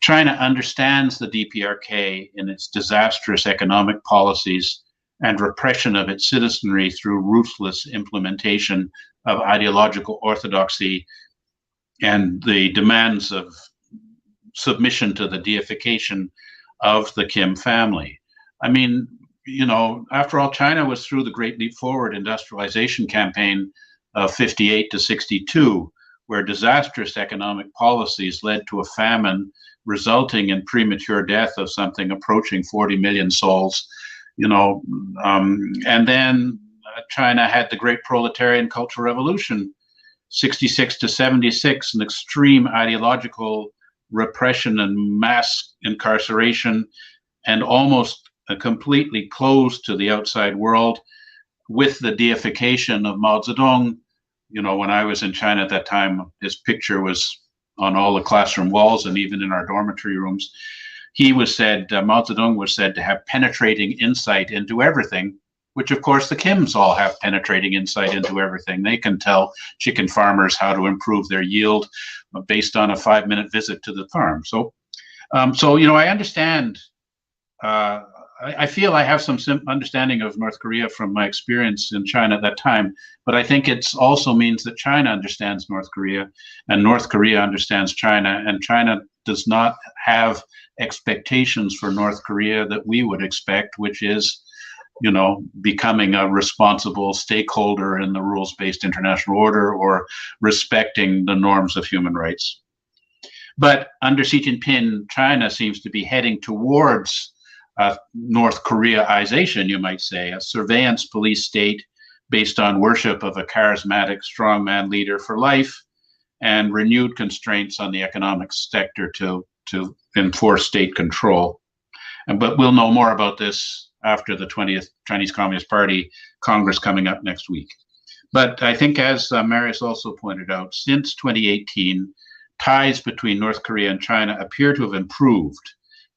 China understands the DPRK in its disastrous economic policies and repression of its citizenry through ruthless implementation of ideological orthodoxy and the demands of submission to the deification of the Kim family. I mean, you know, after all, China was through the Great Leap Forward industrialization campaign of 58 to 62, where disastrous economic policies led to a famine resulting in premature death of something approaching 40 million souls, you know, and then China had the Great Proletarian Cultural Revolution, 66 to 76, an extreme ideological repression and mass incarceration, and almost completely closed to the outside world, with the deification of Mao Zedong. You know, when I was in China at that time, his picture was on all the classroom walls and even in our dormitory rooms. He was said, Mao Zedong was said to have penetrating insight into everything, which of course the Kims all have penetrating insight into everything. They can tell chicken farmers how to improve their yield based on a 5-minute visit to the farm. So, you know, I understand. I feel I have some understanding of North Korea from my experience in China at that time, but I think it also means that China understands North Korea and North Korea understands China, and China does not have expectations for North Korea that we would expect, which is, you know, becoming a responsible stakeholder in the rules-based international order or respecting the norms of human rights. But under Xi Jinping, China seems to be heading towards North Koreaization, you might say, a surveillance police state based on worship of a charismatic strongman leader for life and renewed constraints on the economic sector to enforce state control. But we'll know more about this after the 20th Chinese Communist Party Congress coming up next week. But I think, as Marius also pointed out, since 2018, ties between North Korea and China appear to have improved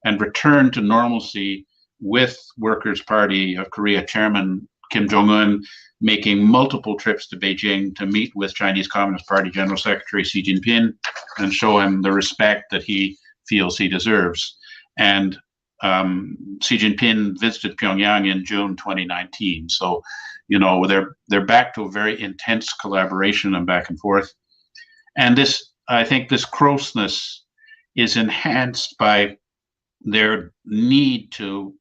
and returned to normalcy, with Workers' Party of Korea Chairman Kim Jong-un making multiple trips to Beijing to meet with Chinese Communist Party General Secretary Xi Jinping and show him the respect that he feels he deserves. And Xi Jinping visited Pyongyang in June 2019. So, you know, they're back to a very intense collaboration and back and forth. And this, I think this closeness is enhanced by their need to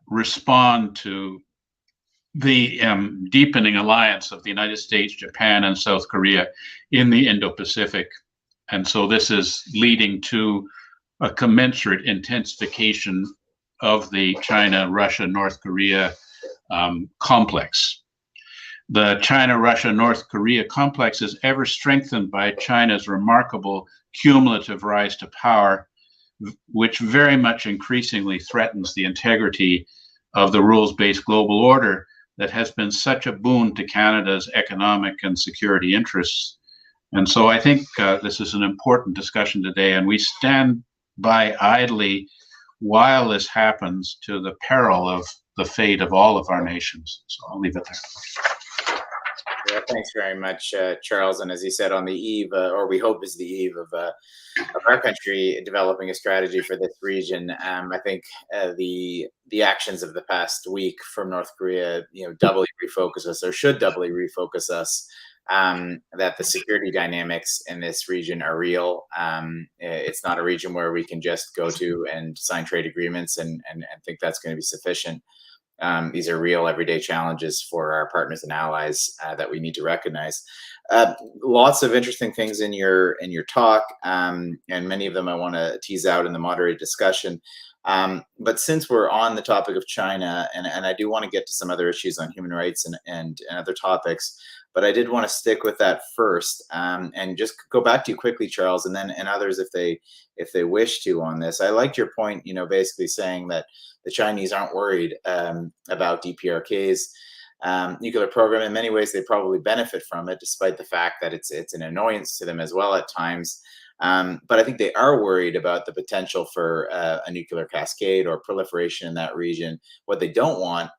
respond to the deepening alliance of the United States, Japan, and South Korea in the Indo-Pacific. And so this is leading to a commensurate intensification of the China, Russia, North Korea complex. The China, Russia, North Korea complex is ever strengthened by China's remarkable cumulative rise to power, which very much increasingly threatens the integrity of the rules-based global order that has been such a boon to Canada's economic and security interests. And so I think this is an important discussion today, and we stand by idly while this happens, to the peril of the fate of all of our nations. So I'll leave it there. Yeah, thanks very much, Charles. And as you said, on the eve, or we hope is the eve of our country developing a strategy for this region, I think the actions of the past week from North Korea, you know, doubly refocus us, or should doubly refocus us, that the security dynamics in this region are real. It's not a region where we can just go to and sign trade agreements and think that's going to be sufficient. These are real everyday challenges for our partners and allies that we need to recognize. Lots of interesting things in your talk, and many of them I want to tease out in the moderated discussion. But since we're on the topic of China, and I do want to get to some other issues on human rights and other topics, but I did want to stick with that first, and just go back to you quickly, Charles, and then others if they wish to on this. I liked your point, you know, basically saying that the Chinese aren't worried about DPRK's nuclear program. In many ways, they probably benefit from it, despite the fact that it's an annoyance to them as well at times. But I think they are worried about the potential for a nuclear cascade or proliferation in that region. What they don't want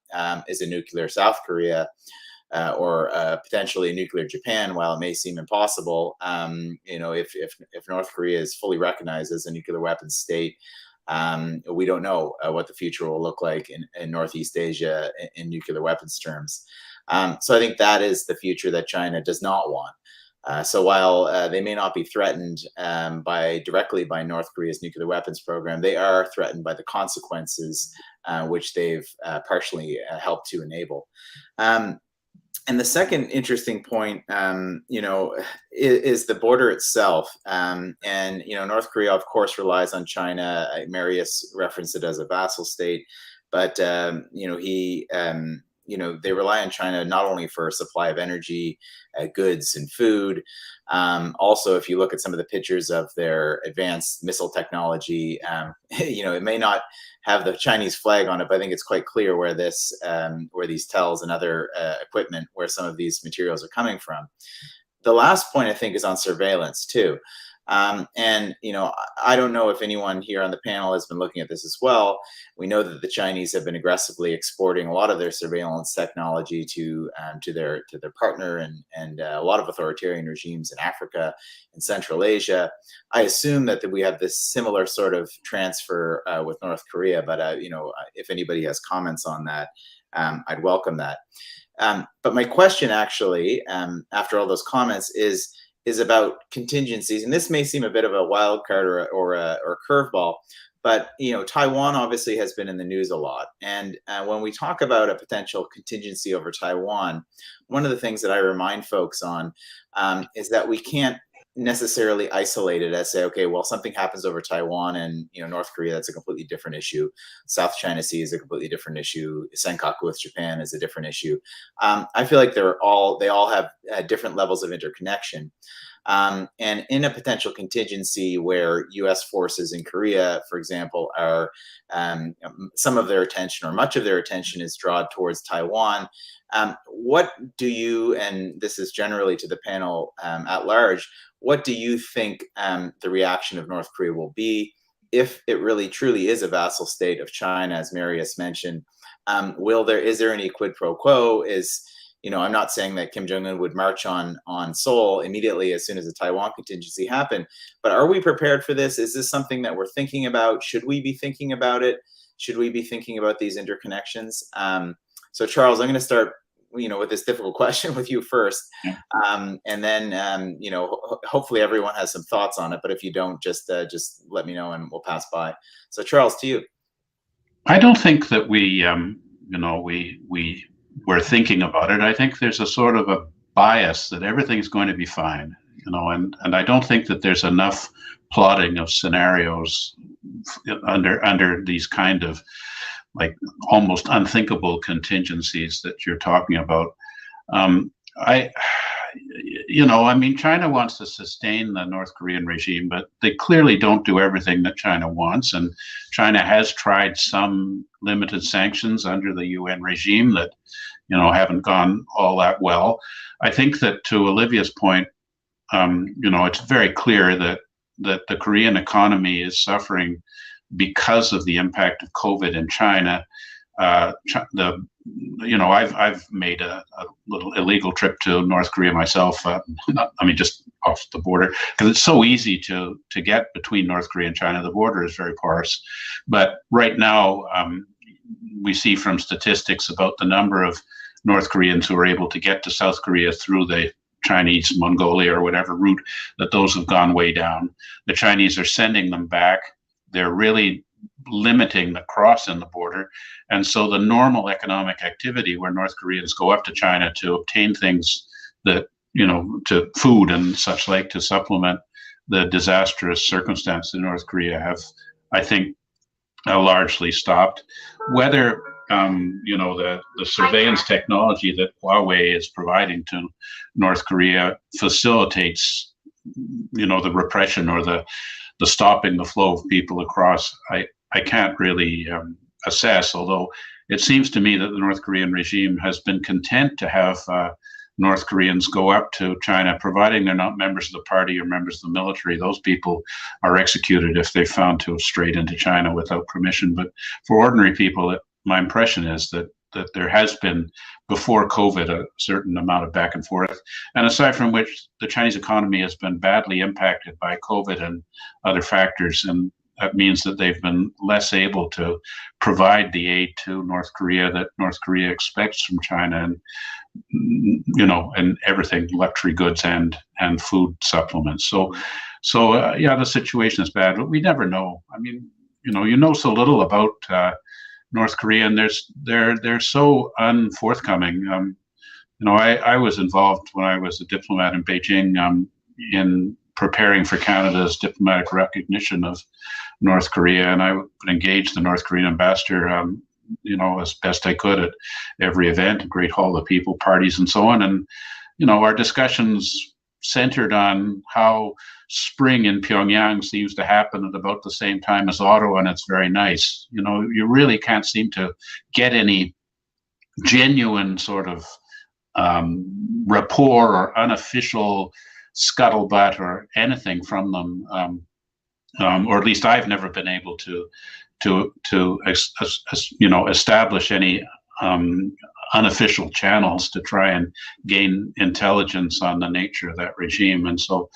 is a nuclear South Korea or potentially a nuclear Japan. While it may seem impossible, if North Korea is fully recognized as a nuclear weapons state, we don't know what the future will look like in Northeast Asia in nuclear weapons terms. So I think that is the future that China does not want. So while they may not be threatened directly by North Korea's nuclear weapons program, they are threatened by the consequences which they've partially helped to enable. And the second interesting point, is the border itself. And North Korea, of course, relies on China. Marius referenced it as a vassal state, but they rely on China not only for supply of energy, goods, and food. Also, if you look at some of the pictures of their advanced missile technology, it may not have the Chinese flag on it, but I think it's quite clear where these tells and other equipment, where some of these materials are coming from. The last point, I think, is on surveillance too. I don't know if anyone here on the panel has been looking at this as well. We know that the Chinese have been aggressively exporting a lot of their surveillance technology to their partner and a lot of authoritarian regimes in Africa and Central Asia. I assume that we have this similar sort of transfer with North Korea, but if anybody has comments on that, I'd welcome that. But my question, actually, after all those comments, is about contingencies, and this may seem a bit of a wild card or a curveball, but Taiwan obviously has been in the news a lot, and when we talk about a potential contingency over Taiwan, one of the things that I remind folks on is that we can't necessarily isolate it as say, okay, well, something happens over Taiwan and North Korea, that's a completely different issue. South China Sea is a completely different issue. Senkaku with Japan is a different issue. I feel like they all have different levels of interconnection. And in a potential contingency where U.S. forces in Korea, for example, are some of their attention or much of their attention is drawn towards Taiwan, what do you, and this is generally to the panel at large, what do you think the reaction of North Korea will be if it really truly is a vassal state of China, as Marius mentioned? Is there any quid pro quo? I'm not saying that Kim Jong-un would march on Seoul immediately as soon as the Taiwan contingency happened, but are we prepared for this? Is this something that we're thinking about? Should we be thinking about it? Should we be thinking about these interconnections? So Charles, I'm going to start, with this difficult question with you first, and then, hopefully everyone has some thoughts on it. But if you don't, just let me know and we'll pass by. So Charles, to you. I don't think that we're thinking about it. I think there's a sort of a bias that everything's going to be fine, and I don't think that there's enough plotting of scenarios under these kind of like almost unthinkable contingencies that you're talking about. China wants to sustain the North Korean regime, but they clearly don't do everything that China wants. And China has tried some limited sanctions under the UN regime that, haven't gone all that well. I think that to Olivia's point, it's very clear that the Korean economy is suffering because of the impact of COVID in China. I've made a little illegal trip to North Korea myself. Just off the border, because it's so easy to get between North Korea and China. The border is very porous, but right now we see from statistics about the number of North Koreans who are able to get to South Korea through the Chinese Mongolia or whatever route, that those have gone way down. The Chinese are sending them back. They're really limiting the cross in the border. And so the normal economic activity where North Koreans go up to China to obtain things that, to food and such like, to supplement the disastrous circumstance in North Korea have, I think, largely stopped. Whether, the surveillance technology that Huawei is providing to North Korea facilitates, the repression or the stopping the flow of people across, I can't really assess, although it seems to me that the North Korean regime has been content to have North Koreans go up to China, providing they're not members of the party or members of the military. Those people are executed if they're found to have strayed into China without permission. But for ordinary people, my impression is that there has been, before COVID, a certain amount of back and forth. And aside from which, the Chinese economy has been badly impacted by COVID and other factors. And that means that they've been less able to provide the aid to North Korea that North Korea expects from China, and and everything, luxury goods and food supplements. So the situation is bad, but we never know. I mean, you know so little about North Korea, and they're so unforthcoming. I was involved when I was a diplomat in Beijing in preparing for Canada's diplomatic recognition of North Korea, and I would engage the North Korean ambassador, as best I could at every event, a great hall of people, parties, and so on. And our discussions centered on how spring in Pyongyang seems to happen at about the same time as Ottawa, and it's very nice. You really can't seem to get any genuine sort of rapport or unofficial scuttlebutt or anything from them, or at least I've never been able to establish any unofficial channels to try and gain intelligence on the nature of that regime. And so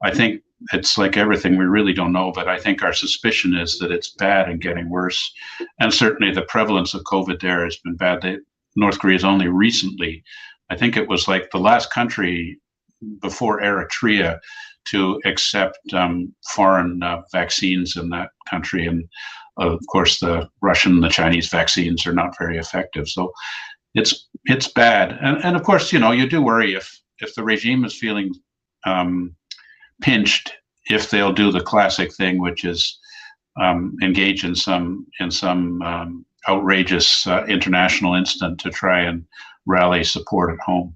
I think it's like everything, we really don't know, but I think our suspicion is that it's bad and getting worse. And certainly the prevalence of COVID there has been bad. North Korea is only recently, I think it was like the last country before Eritrea to accept foreign vaccines in that country. And of course, the Russian, the Chinese vaccines are not very effective. So it's bad. And of course, you do worry if the regime is feeling pinched, if they'll do the classic thing, which is engage in some outrageous international incident to try and rally support at home.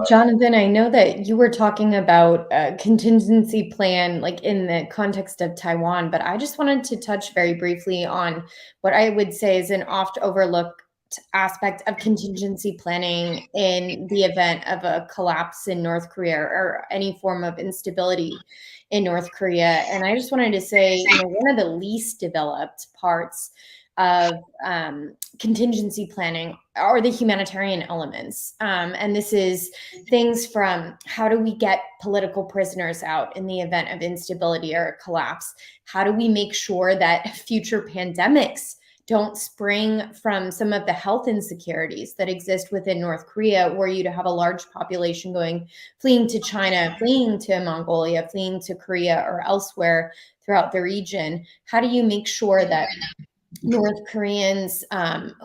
Jonathan, I know that you were talking about a contingency plan, like in the context of Taiwan, but I just wanted to touch very briefly on what I would say is an oft overlooked aspect of contingency planning in the event of a collapse in North Korea or any form of instability in North Korea. And I just wanted to say, one of the least developed parts of contingency planning are the humanitarian elements. And this is things from how do we get political prisoners out in the event of instability or collapse? How do we make sure that future pandemics don't spring from some of the health insecurities that exist within North Korea, were you to have a large population fleeing to China, fleeing to Mongolia, fleeing to Korea or elsewhere throughout the region? How do you make sure that North Koreans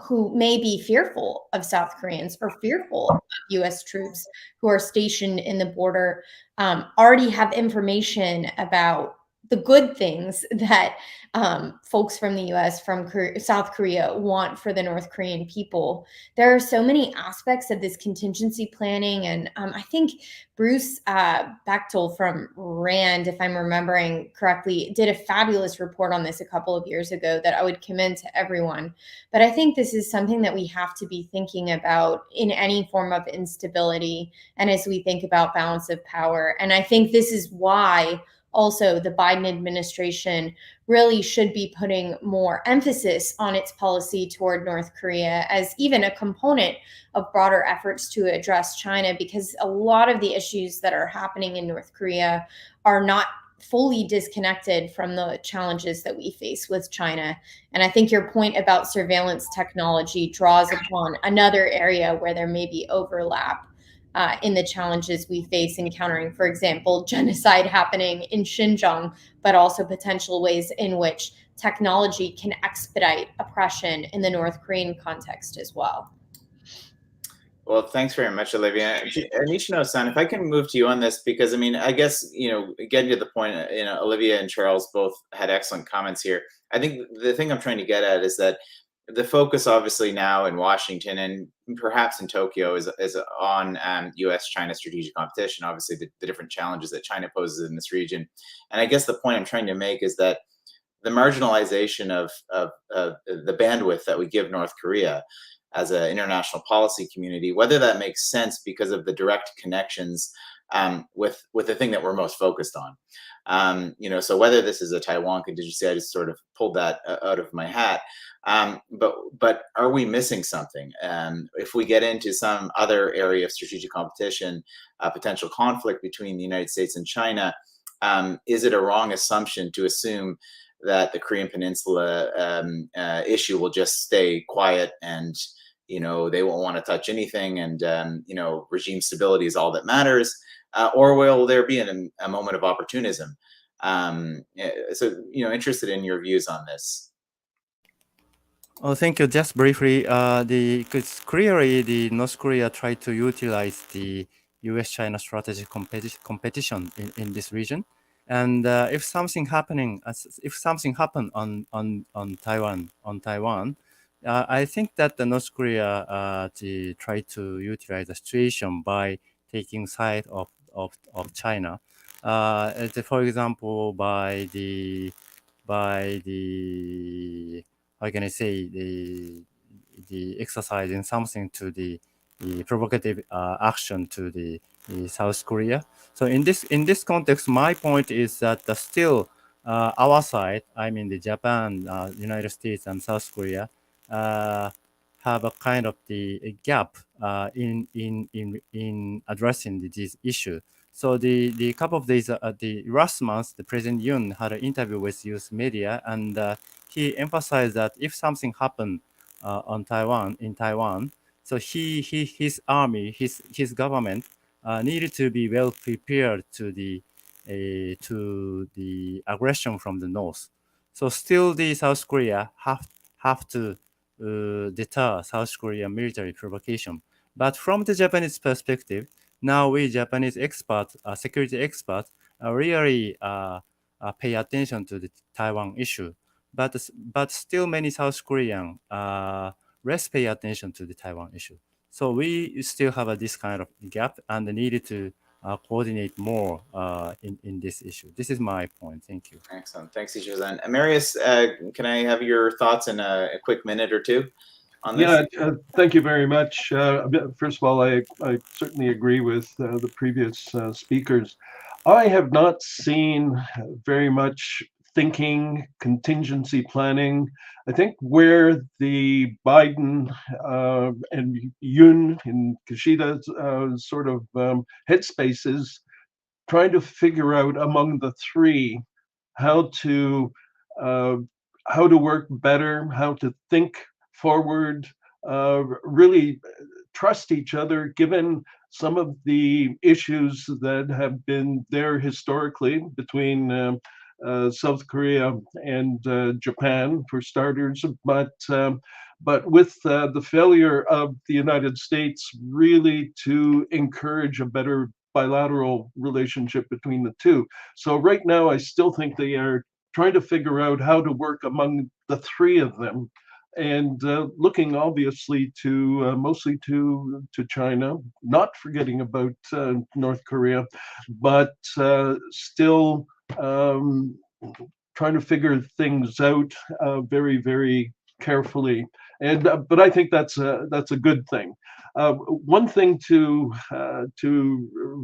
who may be fearful of South Koreans or fearful of US troops who are stationed in the border already have information about the good things that folks from the US, from South Korea want for the North Korean people? There are so many aspects of this contingency planning. And I think Bruce Bechtel from RAND, if I'm remembering correctly, did a fabulous report on this a couple of years ago that I would commend to everyone. But I think this is something that we have to be thinking about in any form of instability and as we think about balance of power. And I think this is why also the Biden administration really should be putting more emphasis on its policy toward North Korea as even a component of broader efforts to address China, because a lot of the issues that are happening in North Korea are not fully disconnected from the challenges that we face with China. And I think your point about surveillance technology draws upon another area where there may be overlap in the challenges we face encountering, for example, genocide happening in Xinjiang, but also potential ways in which technology can expedite oppression in the North Korean context as well. Well, thanks very much, Olivia. Nishino-san, if I can move to you on this, because I guess, getting to the point, Olivia and Charles both had excellent comments here. I think the thing I'm trying to get at is that the focus obviously now in Washington and perhaps in Tokyo is on US-China strategic competition, obviously the different challenges that China poses in this region. And I guess the point I'm trying to make is that the marginalization of the bandwidth that we give North Korea as an international policy community, whether that makes sense because of the direct connections with the thing that we're most focused on. So whether this is a Taiwan contingency, I just sort of pulled that out of my hat. But are we missing something? If we get into some other area of strategic competition, potential conflict between the United States and China, is it a wrong assumption to assume that the Korean Peninsula issue will just stay quiet and they won't want to touch anything, and regime stability is all that matters, or will there be a moment of opportunism? Interested in your views on this. Oh, thank you. Just briefly, because clearly the North Korea tried to utilize the U.S.-China strategic competition in this region, and if something happened on Taiwan, I think that the North Korea tried to utilize the situation by taking side of China. For example, by the how can I say, the exercising something to the provocative action to the South Korea. So in this context, my point is that still our side, I mean the Japan, United States, and South Korea, have a kind of the gap in addressing this issue. So the couple of days, the last month, the President Yoon had an interview with U.S. media, and he emphasized that if something happened in Taiwan, so his army, his government needed to be well prepared to the aggression from the north. So still, the South Korea have to deter South Korea military provocation. But from the Japanese perspective, now we Japanese experts, security experts, really pay attention to the Taiwan issue. But still many South Korean less pay attention to the Taiwan issue. So we still have this kind of gap and needed to coordinate more in this issue. This is my point. Thank you. Excellent. Thanks, Ichizo-san. Marius, can I have your thoughts in a quick minute or two on this? Yeah, thank you very much. First of all, I certainly agree with the previous speakers. I have not seen very much thinking, contingency planning. I think where the Biden and Yoon and Kishida's sort of headspace is trying to figure out among the three how to work better, how to think forward, really trust each other, given some of the issues that have been there historically between South Korea and Japan, for starters, but with the failure of the United States really to encourage a better bilateral relationship between the two. So right now, I still think they are trying to figure out how to work among the three of them, and looking obviously to mostly to China, not forgetting about North Korea, but still trying to figure things out very, very carefully. And but I think that's a good thing. One thing to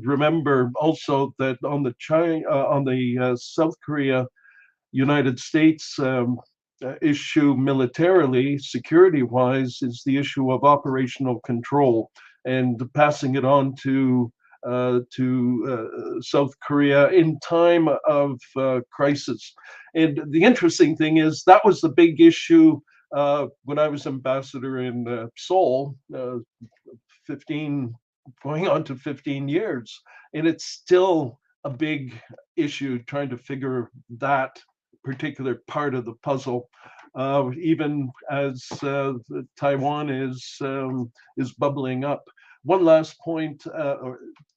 remember also, that on the South Korea United States issue militarily, security-wise, is the issue of operational control and passing it on to South Korea in time of crisis. And the interesting thing is that was the big issue when I was ambassador in Seoul, 15 going on to 15 years, and it's still a big issue trying to figure that particular part of the puzzle, even as Taiwan is bubbling up. One last point,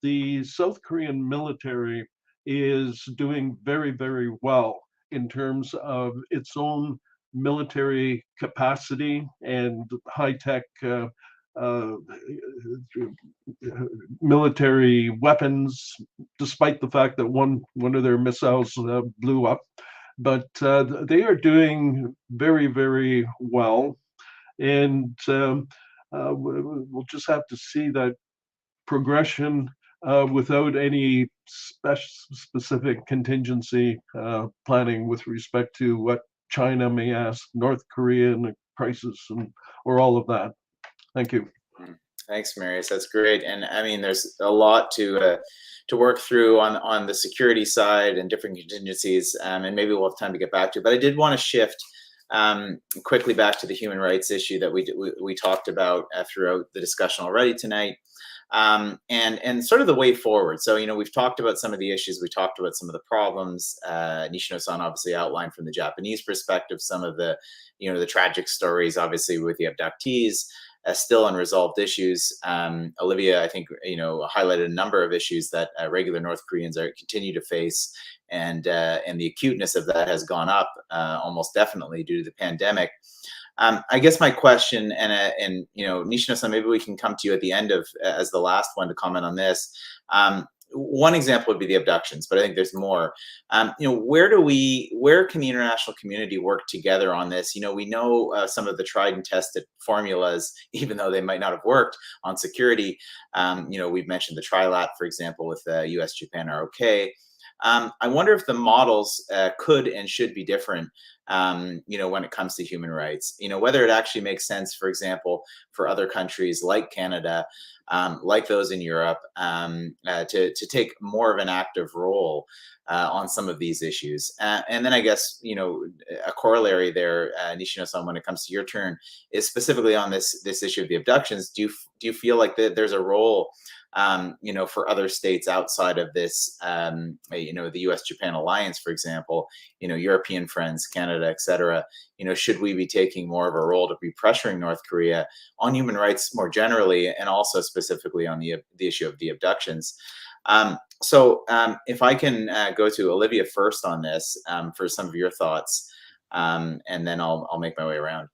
the South Korean military is doing very, very well in terms of its own military capacity and high-tech military weapons, despite the fact that one of their missiles blew up. But they are doing very, very well. And we'll just have to see that progression without any specific contingency planning with respect to what China may ask North Korea in a crisis or all of that. Thank you. Thanks, Marius. That's great. And I mean, there's a lot to work through on the security side and different contingencies, and maybe we'll have time to get back to. But I did want to shift quickly back to the human rights issue that we talked about throughout the discussion already tonight, and sort of the way forward. So, you know, we've talked about some of the issues, we talked about some of the problems. Nishino-san obviously outlined from the Japanese perspective some of the, you know, the tragic stories, obviously with the abductees. Still unresolved issues. Olivia, I think, you know, highlighted a number of issues that regular North Koreans continue to face, and the acuteness of that has gone up almost definitely due to the pandemic. I guess my question, and you know, Nishino-san, maybe we can come to you at the end of as the last one to comment on this. One example would be the abductions, but I think there's more. You know, where can the international community work together on this? You know, we know some of the tried and tested formulas, even though they might not have worked on security. You know, we've mentioned the trilat, for example, with US, Japan are okay. I wonder if the models could and should be different, you know, when it comes to human rights, you know, whether it actually makes sense, for example, for other countries like Canada, like those in Europe, to take more of an active role on some of these issues. And then I guess, you know, a corollary there, Nishino-san, when it comes to your turn, is specifically on this issue of the abductions. Do you feel like there's a role, you know, for other states outside of this, you know, the US-Japan alliance, for example, you know, European friends, Canada, et cetera, you know, should we be taking more of a role to be pressuring North Korea on human rights more generally, and also specifically on the issue of the abductions? So if I can go to Olivia first on this for some of your thoughts, and then I'll make my way around.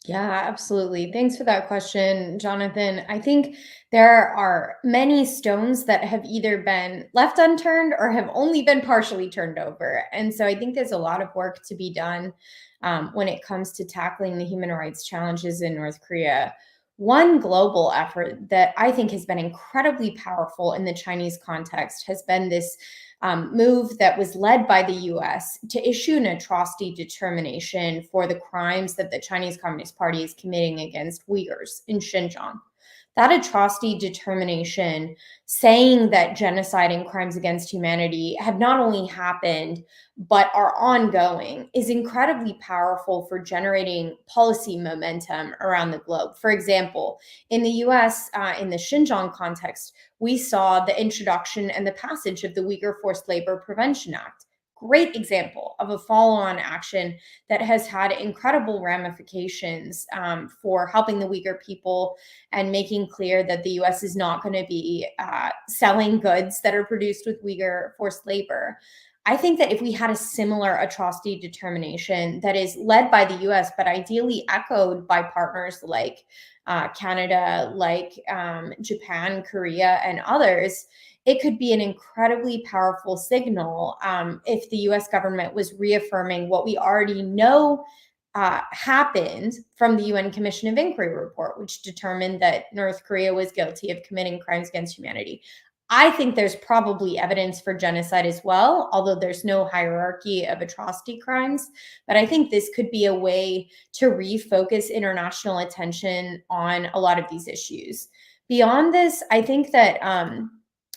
Yeah, absolutely. Thanks for that question, Jonathan. I think there are many stones that have either been left unturned or have only been partially turned over. And so I think there's a lot of work to be done when it comes to tackling the human rights challenges in North Korea. One global effort that I think has been incredibly powerful in the Chinese context has been this move that was led by the US to issue an atrocity determination for the crimes that the Chinese Communist Party is committing against Uyghurs in Xinjiang. That atrocity determination saying that genocide and crimes against humanity have not only happened, but are ongoing is incredibly powerful for generating policy momentum around the globe. For example, in the US, in the Xinjiang context, we saw the introduction and the passage of the Uyghur Forced Labor Prevention Act. Great example of a follow-on action that has had incredible ramifications for helping the Uyghur people and making clear that the US is not going to be selling goods that are produced with Uyghur forced labor. I think that if we had a similar atrocity determination that is led by the US, but ideally echoed by partners like Canada, like Japan, Korea, and others, it could be an incredibly powerful signal if the US government was reaffirming what we already know happened from the UN Commission of Inquiry report, which determined that North Korea was guilty of committing crimes against humanity. I think there's probably evidence for genocide as well, although there's no hierarchy of atrocity crimes. But I think this could be a way to refocus international attention on a lot of these issues. Beyond this, I think that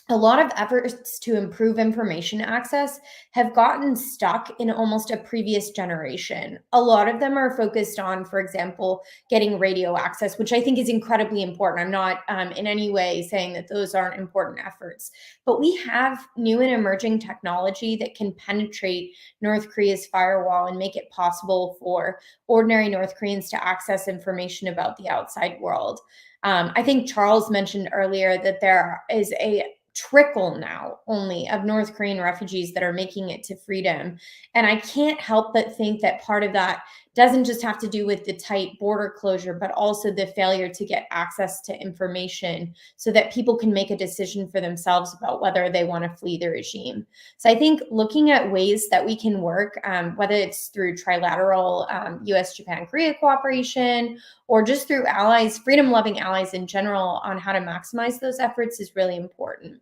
a lot of efforts to improve information access have gotten stuck in almost a previous generation. A lot of them are focused on, for example, getting radio access, which I think is incredibly important. I'm not in any way saying that those aren't important efforts, but we have new and emerging technology that can penetrate North Korea's firewall and make it possible for ordinary North Koreans to access information about the outside world. I think Charles mentioned earlier that there is a trickle now only of North Korean refugees that are making it to freedom. And I can't help but think that part of that doesn't just have to do with the tight border closure, but also the failure to get access to information so that people can make a decision for themselves about whether they want to flee the regime. So I think looking at ways that we can work, whether it's through trilateral US, Japan, Korea cooperation, or just through allies, freedom-loving allies in general, on how to maximize those efforts is really important.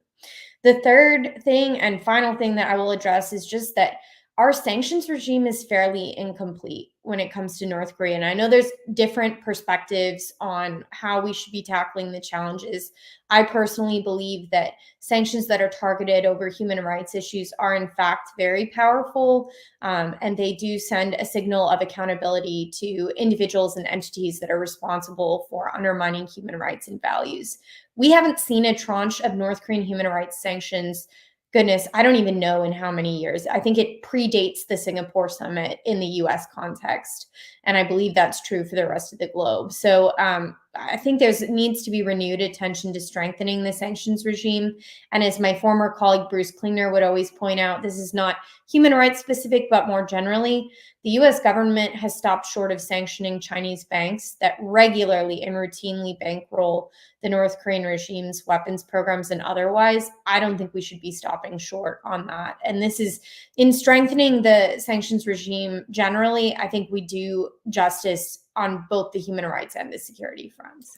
The third thing and final thing that I will address is just that our sanctions regime is fairly incomplete when it comes to North Korea. And I know there's different perspectives on how we should be tackling the challenges. I personally believe that sanctions that are targeted over human rights issues are in fact very powerful, and they do send a signal of accountability to individuals and entities that are responsible for undermining human rights and values. We haven't seen a tranche of North Korean human rights sanctions. Goodness, I don't even know in how many years. I think it predates the Singapore summit in the US context. And I believe that's true for the rest of the globe. So I think needs to be renewed attention to strengthening the sanctions regime. And as my former colleague Bruce Klingner would always point out, this is not human rights specific, but more generally, the US government has stopped short of sanctioning Chinese banks that regularly and routinely bankroll the North Korean regime's weapons programs and otherwise. I don't think we should be stopping short on that. And this is, in strengthening the sanctions regime generally, I think we do justice on both the human rights and the security fronts.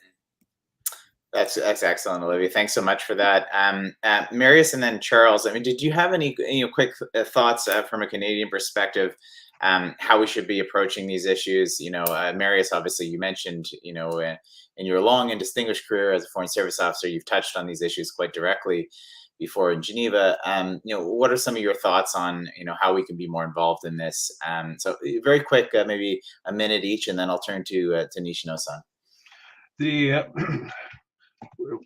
That's excellent, Olivia. Thanks so much for that. Marius and then Charles, I mean, did you have any quick thoughts from a Canadian perspective, how we should be approaching these issues? Marius, obviously you mentioned, in your long and distinguished career as a Foreign Service officer, you've touched on these issues quite directly before in Geneva. What are some of your thoughts on, how we can be more involved in this? So very quick, maybe a minute each, and then I'll turn to Nishino-san.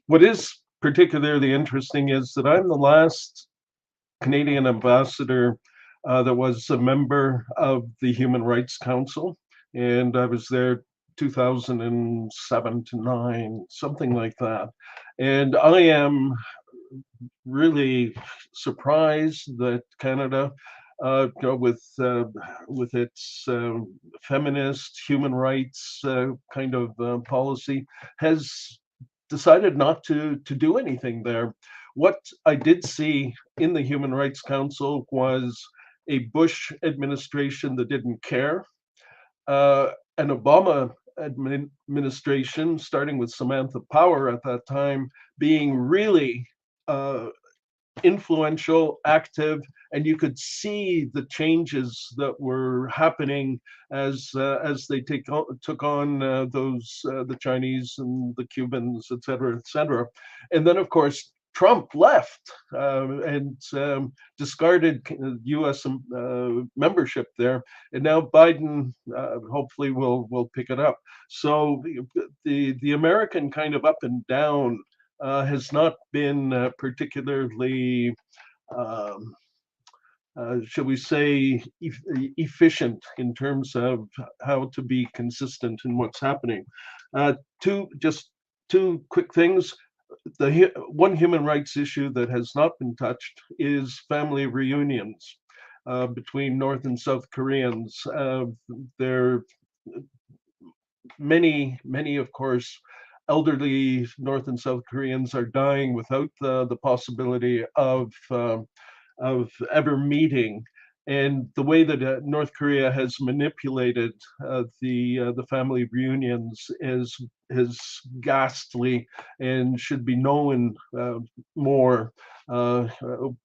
What is particularly interesting is that I'm the last Canadian ambassador that was a member of the Human Rights Council, and I was there 2007 to 9, something like that. And I am really surprised that Canada, with its feminist human rights kind of policy, has decided not to do anything there. What I did see in the Human Rights Council was a Bush administration that didn't care, an Obama administration, starting with Samantha Power at that time, being really influential, active, and you could see the changes that were happening as they took on the Chinese and the Cubans, et cetera. And then, of course, Trump left and discarded U.S. membership there, and now Biden hopefully will pick it up. So the American kind of up and down has not been particularly, shall we say, efficient in terms of how to be consistent in what's happening. Two quick things. The one human rights issue that has not been touched is family reunions between North and South Koreans. There are many, of course, elderly North and South Koreans are dying without the possibility of ever meeting. And the way that North Korea has manipulated the family reunions is ghastly and should be known more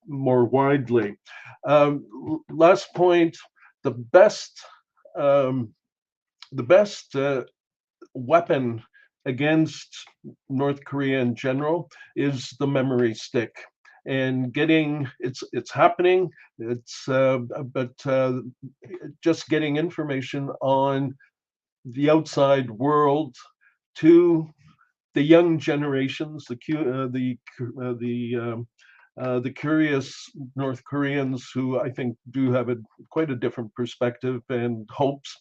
widely. Last point: the best weapon against North Korea in general is the memory stick. And it's happening. But just getting information on the outside world to the young generations, the curious North Koreans who I think do have quite a different perspective and hopes,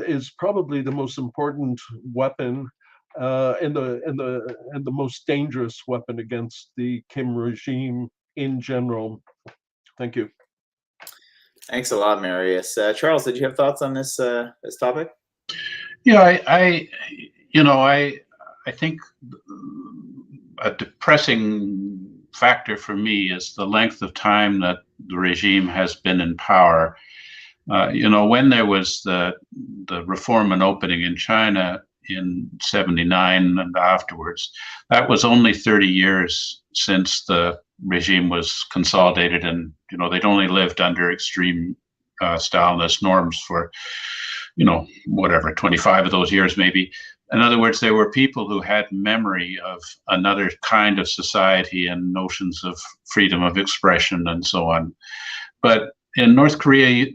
is probably the most important weapon. And the most dangerous weapon against the Kim regime in general. Thank you. Thanks a lot, Marius. Charles, did you have thoughts on this this topic? Yeah, I think a depressing factor for me is the length of time that the regime has been in power. When there was the reform and opening in China in '79 and afterwards, that was only 30 years since the regime was consolidated, and they'd only lived under extreme Stalinist norms for 25 of those years maybe. In other words, there were people who had memory of another kind of society and notions of freedom of expression and so on. But in North Korea,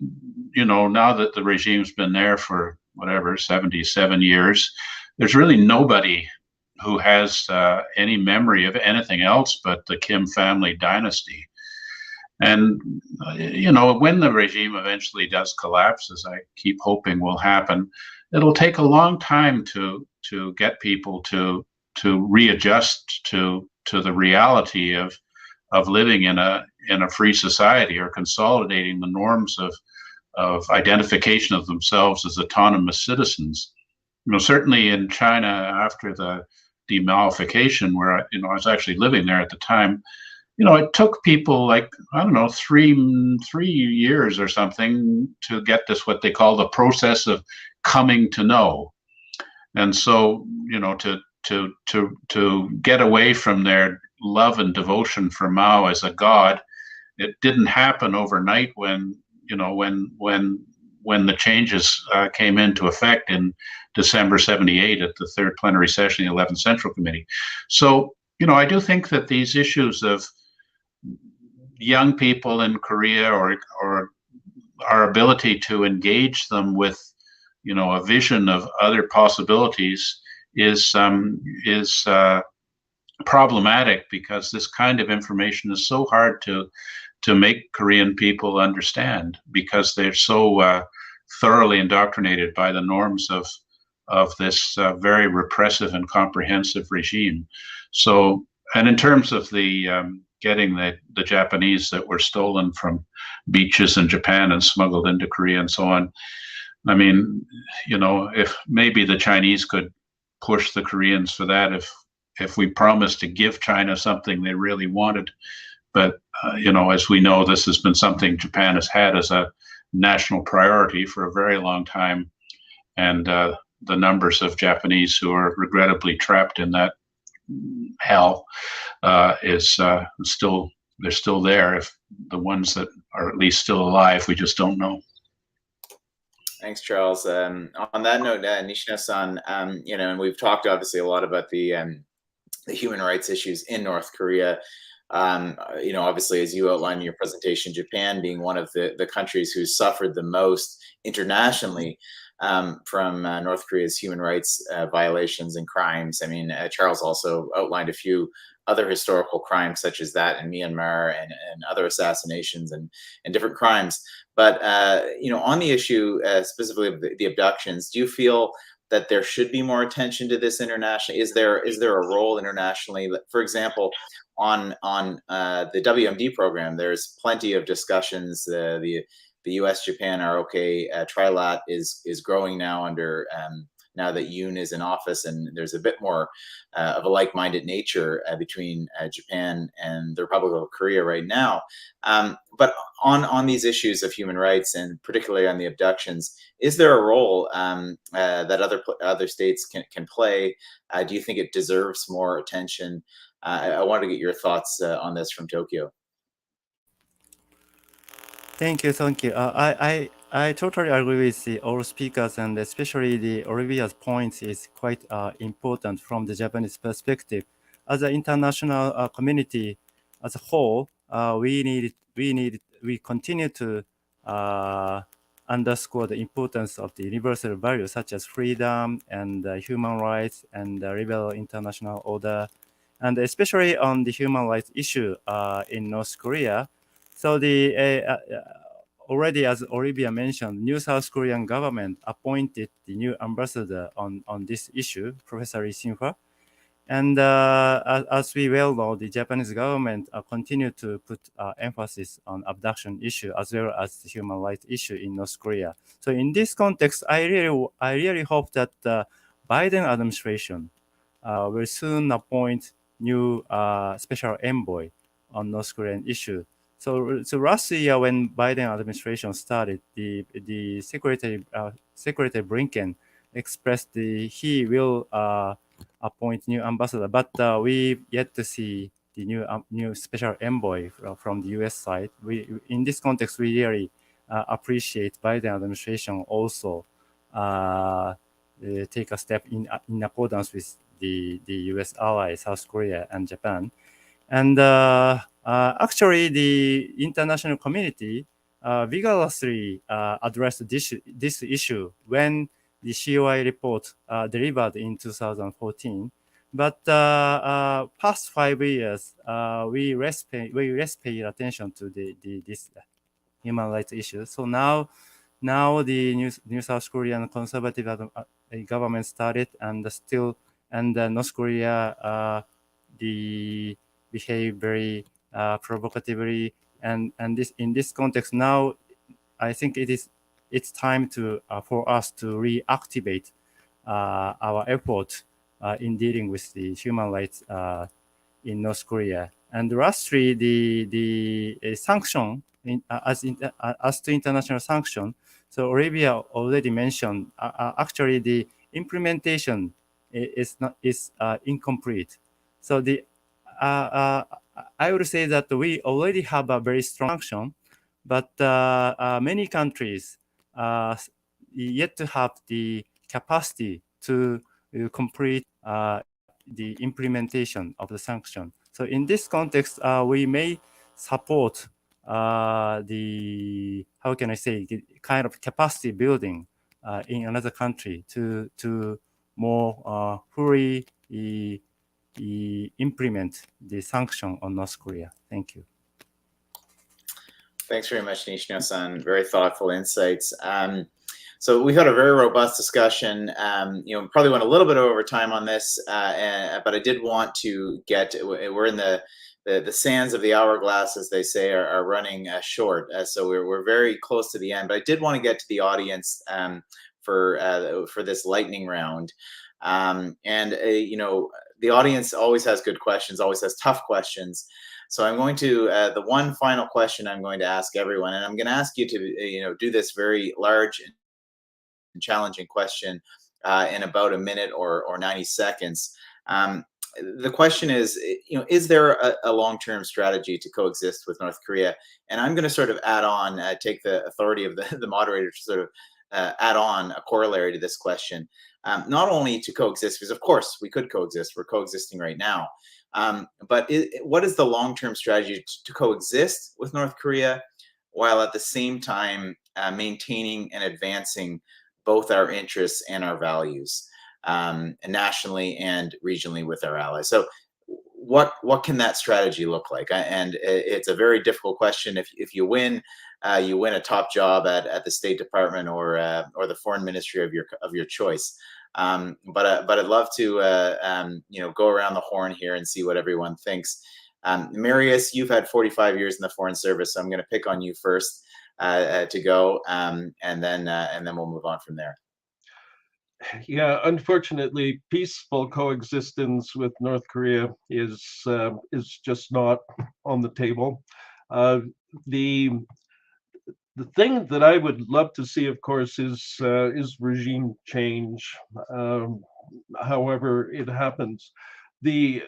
now that the regime's been there for 77 years, there's really nobody who has any memory of anything else but the Kim family dynasty. And, when the regime eventually does collapse, as I keep hoping will happen, it'll take a long time to get people to readjust to the reality of living in a free society, or consolidating the norms of identification of themselves as autonomous citizens. Certainly in China after the demalification, where I was actually living there at the time, it took people three years or something to get this, what they call the process of coming to know. And so, to get away from their love and devotion for Mao as a god, it didn't happen overnight when the changes came into effect in December '78 at the third plenary session of the 11th Central Committee. So, I do think that these issues of young people in Korea, or our ability to engage them with, a vision of other possibilities is problematic, because this kind of information is so hard to make Korean people understand, because they're so thoroughly indoctrinated by the norms of this very repressive and comprehensive regime. So, and in terms of the getting the Japanese that were stolen from beaches in Japan and smuggled into Korea and so on, I mean, if maybe the Chinese could push the Koreans for that, if we promised to give China something they really wanted. But, as we know, this has been something Japan has had as a national priority for a very long time. And the numbers of Japanese who are regrettably trapped in that hell is they're still there. If the ones that are at least still alive, we just don't know. Thanks, Charles. On that note, Nishina-san, and we've talked obviously a lot about the human rights issues in North Korea. Obviously, as you outlined in your presentation, Japan being one of the countries who suffered the most internationally from North Korea's human rights violations and crimes. I mean, Charles also outlined a few other historical crimes such as that in Myanmar and other assassinations and different crimes. But, on the issue specifically of the abductions, do you feel that there should be more attention to this internationally? Is there a role internationally? For example, on the WMD program, there's plenty of discussions. The U.S.-Japan ROK trilat is growing now under now that Yoon is in office, and there's a bit more of a like-minded nature between Japan and the Republic of Korea right now. But on these issues of human rights, and particularly on the abductions, is there a role that other states can play? Do you think it deserves more attention? I want to get your thoughts on this from Tokyo. Thank you. I totally agree with all speakers, and especially the Olivia's points is quite important from the Japanese perspective. As an international community as a whole, we continue to underscore the importance of the universal values such as freedom and human rights and the liberal international order, and especially on the human rights issue in North Korea. So already, as Olivia mentioned, new South Korean government appointed the new ambassador on this issue, Professor Lee Sin-hwa. And as we well know, the Japanese government continue to put emphasis on abduction issue as well as the human rights issue in North Korea. So in this context, I really hope that the Biden administration will soon appoint new special envoy on North Korean issue. So last year when Biden administration started, the Secretary Blinken expressed he will appoint new ambassador, but we yet to see the new special envoy from the U.S. side. In this context, we really appreciate Biden administration also take a step in accordance with the U.S. allies, South Korea and Japan. And actually, the international community vigorously addressed this issue when the COI report delivered in 2014. But past 5 years, we less paid attention to this human rights issue. So now the new South Korean conservative government started, and North Korea the behave very provocatively, and this in this context now, I think it's time to for us to reactivate our effort in dealing with the human rights in North Korea. And lastly, the sanction as to international sanction. So Olivia already mentioned. Actually, the implementation is incomplete. So I would say that we already have a very strong sanction, but many countries yet to have the capacity to complete the implementation of the sanction. So in this context, we may support the, how can I say, kind of capacity building in another country to more fully implement the sanction on North Korea. Thank you. Thanks very much, Nishino-san. Very thoughtful insights. So we've had a very robust discussion. Probably went a little bit over time on this, but I did want to get. We're in the sands of the hourglass, as they say, are running short. So we're very close to the end. But I did want to get to the audience for this lightning round. The audience always has good questions, always has tough questions. So I'm going to, the one final question I'm going to ask everyone, and I'm going to ask you to, do this very large and challenging question in about a minute or 90 seconds. The question is, is there a long-term strategy to coexist with North Korea? And I'm going to sort of add on, take the authority of the moderator to sort of add on a corollary to this question. Not only to coexist, because of course we could coexist, we're coexisting right now, but what is the long-term strategy to coexist with North Korea while at the same time maintaining and advancing both our interests and our values nationally and regionally with our allies? So what can that strategy look like? And it's a very difficult question. If you win a top job at the State Department or the Foreign Ministry of your choice. But I'd love to go around the horn here and see what everyone thinks. Marius, you've had 45 years in the Foreign Service, so I'm going to pick on you first to go, and then we'll move on from there. Yeah, unfortunately, peaceful coexistence with North Korea is just not on the table. The thing that I would love to see, of course, is regime change. However it happens, the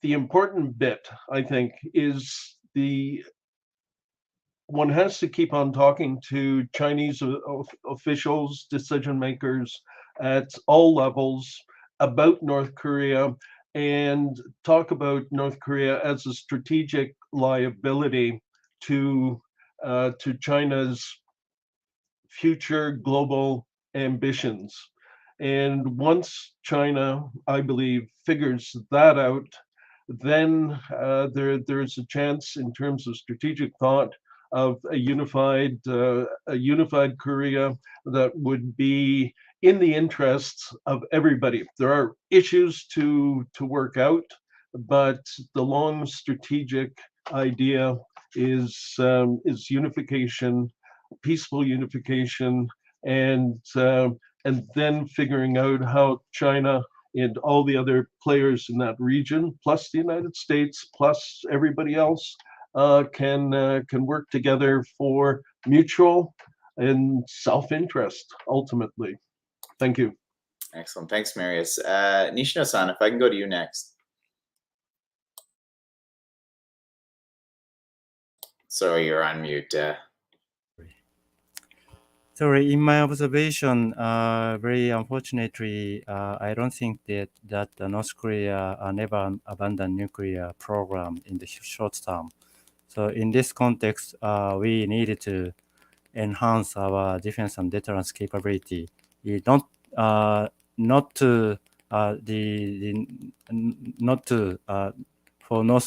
important bit, I think, is one has to keep on talking to Chinese officials, decision makers at all levels about North Korea, and talk about North Korea as a strategic liability to China's future global ambitions. And once China, I believe, figures that out, then there's a chance in terms of strategic thought of a unified Korea that would be in the interests of everybody. There are issues to work out, but the long strategic idea is unification, peaceful unification, and then figuring out how China and all the other players in that region, plus the United States, plus everybody else, can work together for mutual and self-interest ultimately. Thank you. Excellent. Thanks, Marius. Nishino-san, if I can go to you next. Sorry, you're on mute. Sorry, in my observation, very unfortunately, I don't think that North Korea never abandon nuclear program in the short term. So in this context, we needed to enhance our defense and deterrence capability. For North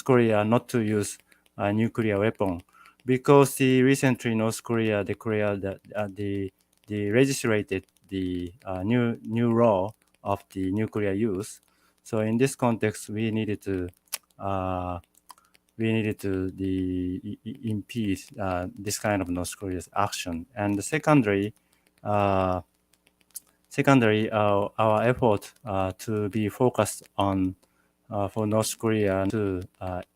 Korea not to use a nuclear weapon, because recently North Korea declared that they legislated the new law of the nuclear use. So in this context, we needed to impede this kind of North Korea's action. And secondary, our effort to be focused on for North Korea to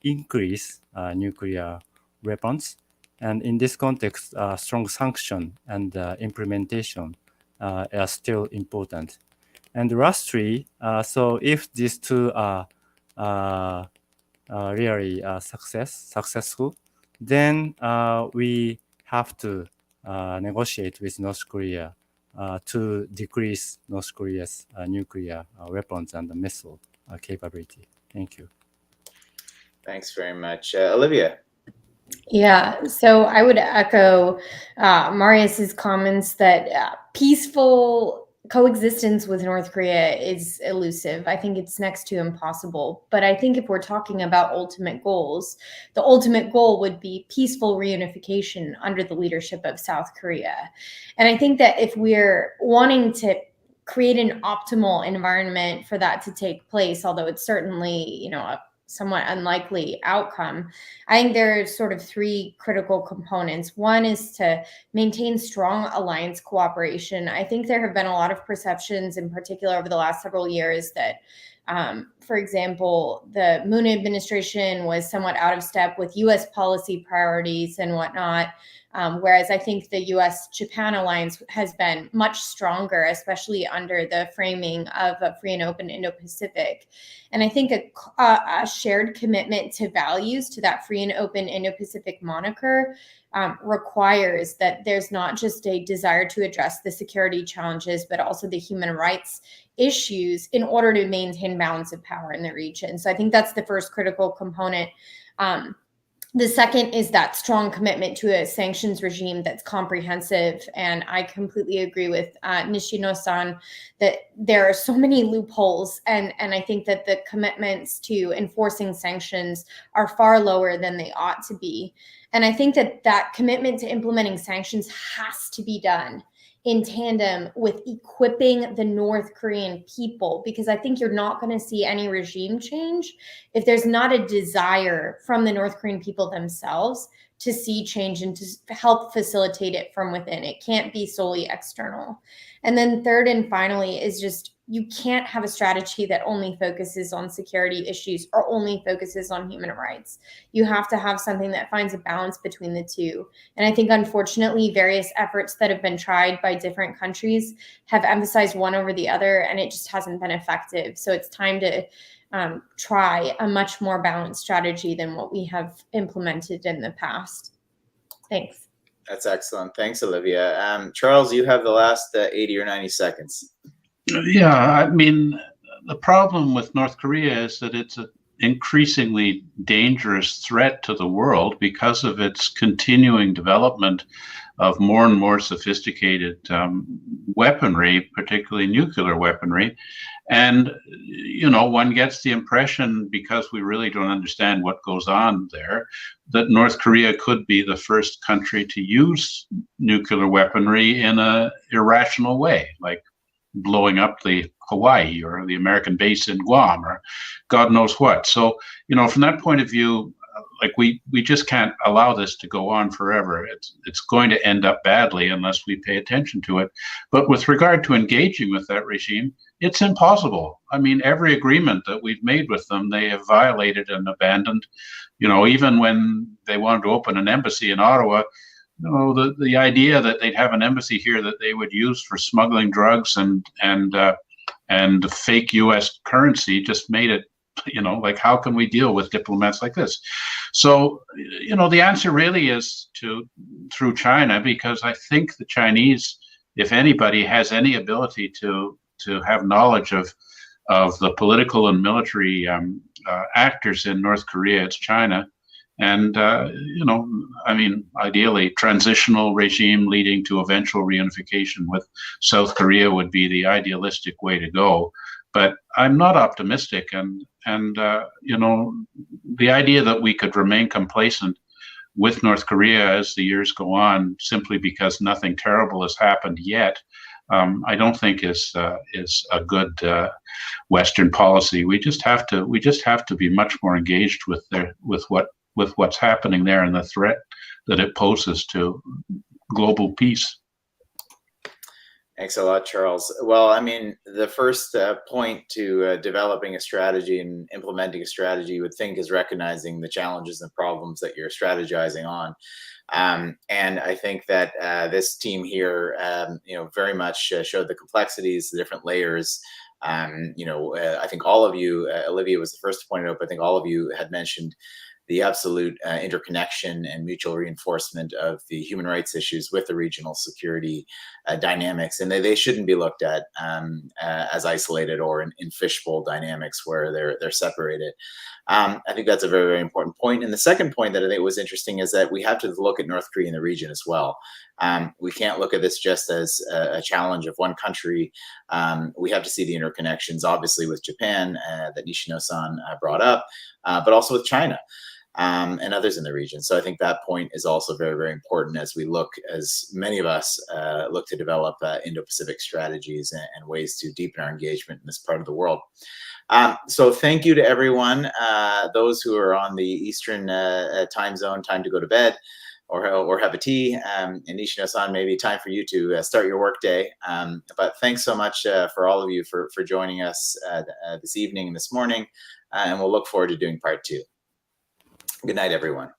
increase nuclear weapons. And in this context, strong sanction and implementation are still important. And lastly, so if these two are really successful, then we have to negotiate with North Korea to decrease North Korea's nuclear weapons and missile capability. Thank you. Thanks very much. Olivia. Yeah, so I would echo Marius's comments that peaceful coexistence with North Korea is elusive. I think it's next to impossible. But I think if we're talking about ultimate goals, the ultimate goal would be peaceful reunification under the leadership of South Korea. And I think that if we're wanting to create an optimal environment for that to take place, although it's certainly, a somewhat unlikely outcome, I think there are sort of three critical components. One is to maintain strong alliance cooperation. I think there have been a lot of perceptions, in particular over the last several years, that, for example, the Moon administration was somewhat out of step with U.S. policy priorities and whatnot. Whereas I think the U.S.-Japan alliance has been much stronger, especially under the framing of a free and open Indo-Pacific. And I think a shared commitment to values, to that free and open Indo-Pacific moniker, requires that there's not just a desire to address the security challenges, but also the human rights issues in order to maintain balance of power in the region. So I think that's the first critical component. The second is that strong commitment to a sanctions regime that's comprehensive. And I completely agree with Nishino-san that there are so many loopholes. And I think that the commitments to enforcing sanctions are far lower than they ought to be. And I think that commitment to implementing sanctions has to be done in tandem with equipping the North Korean people, because I think you're not going to see any regime change if there's not a desire from the North Korean people themselves to see change and to help facilitate it from within. It can't be solely external. And then third and finally is just, you can't have a strategy that only focuses on security issues or only focuses on human rights. You have to have something that finds a balance between the two. And I think, unfortunately, various efforts that have been tried by different countries have emphasized one over the other, and it just hasn't been effective. So it's time to try a much more balanced strategy than what we have implemented in the past. Thanks. That's excellent. Thanks, Olivia. Charles, you have the last 80 or 90 seconds. Yeah, I mean, the problem with North Korea is that it's an increasingly dangerous threat to the world because of its continuing development of more and more sophisticated weaponry, particularly nuclear weaponry. And, one gets the impression, because we really don't understand what goes on there, that North Korea could be the first country to use nuclear weaponry in an irrational way, like blowing up the Hawaii or the American base in Guam or God knows what. So, from that point of view, like we just can't allow this to go on forever. It's going to end up badly unless we pay attention to it. But with regard to engaging with that regime, it's impossible. I mean, every agreement that we've made with them, they have violated and abandoned. Even when they wanted to open an embassy in Ottawa, the idea that they'd have an embassy here that they would use for smuggling drugs and fake U.S. currency just made it, like, how can we deal with diplomats like this? So, the answer really is through China, because I think the Chinese, if anybody has any ability to have knowledge of the political and military actors in North Korea, it's China. And, ideally, transitional regime leading to eventual reunification with South Korea would be the idealistic way to go. But I'm not optimistic. And the idea that we could remain complacent with North Korea as the years go on, simply because nothing terrible has happened yet, I don't think is a good Western policy. We just have to be much more engaged with what's happening there and the threat that it poses to global peace. Thanks a lot, Charles. Well, the first point to developing a strategy and implementing a strategy, you would think, is recognizing the challenges and problems that you're strategizing on. And I think that this team here, very much showed the complexities, the different layers. I think all of you, Olivia was the first to point it out, but I think all of you had mentioned the absolute interconnection and mutual reinforcement of the human rights issues with the regional security dynamics. And they shouldn't be looked at as isolated or in fishbowl dynamics where they're separated. I think that's a very, very important point. And the second point that I think was interesting is that we have to look at North Korea in the region as well. We can't look at this just as a challenge of one country. We have to see the interconnections, obviously, with Japan that Nishino-san brought up, but also with China. And others in the region. So I think that point is also very, very important as we look, as many of us look to develop Indo-Pacific strategies and ways to deepen our engagement in this part of the world. So thank you to everyone, those who are on the Eastern time zone, time to go to bed or have a tea. And Nishino-san, maybe time for you to start your work day. But thanks so much for all of you for joining us this evening and this morning. And we'll look forward to doing part 2. Good night, everyone.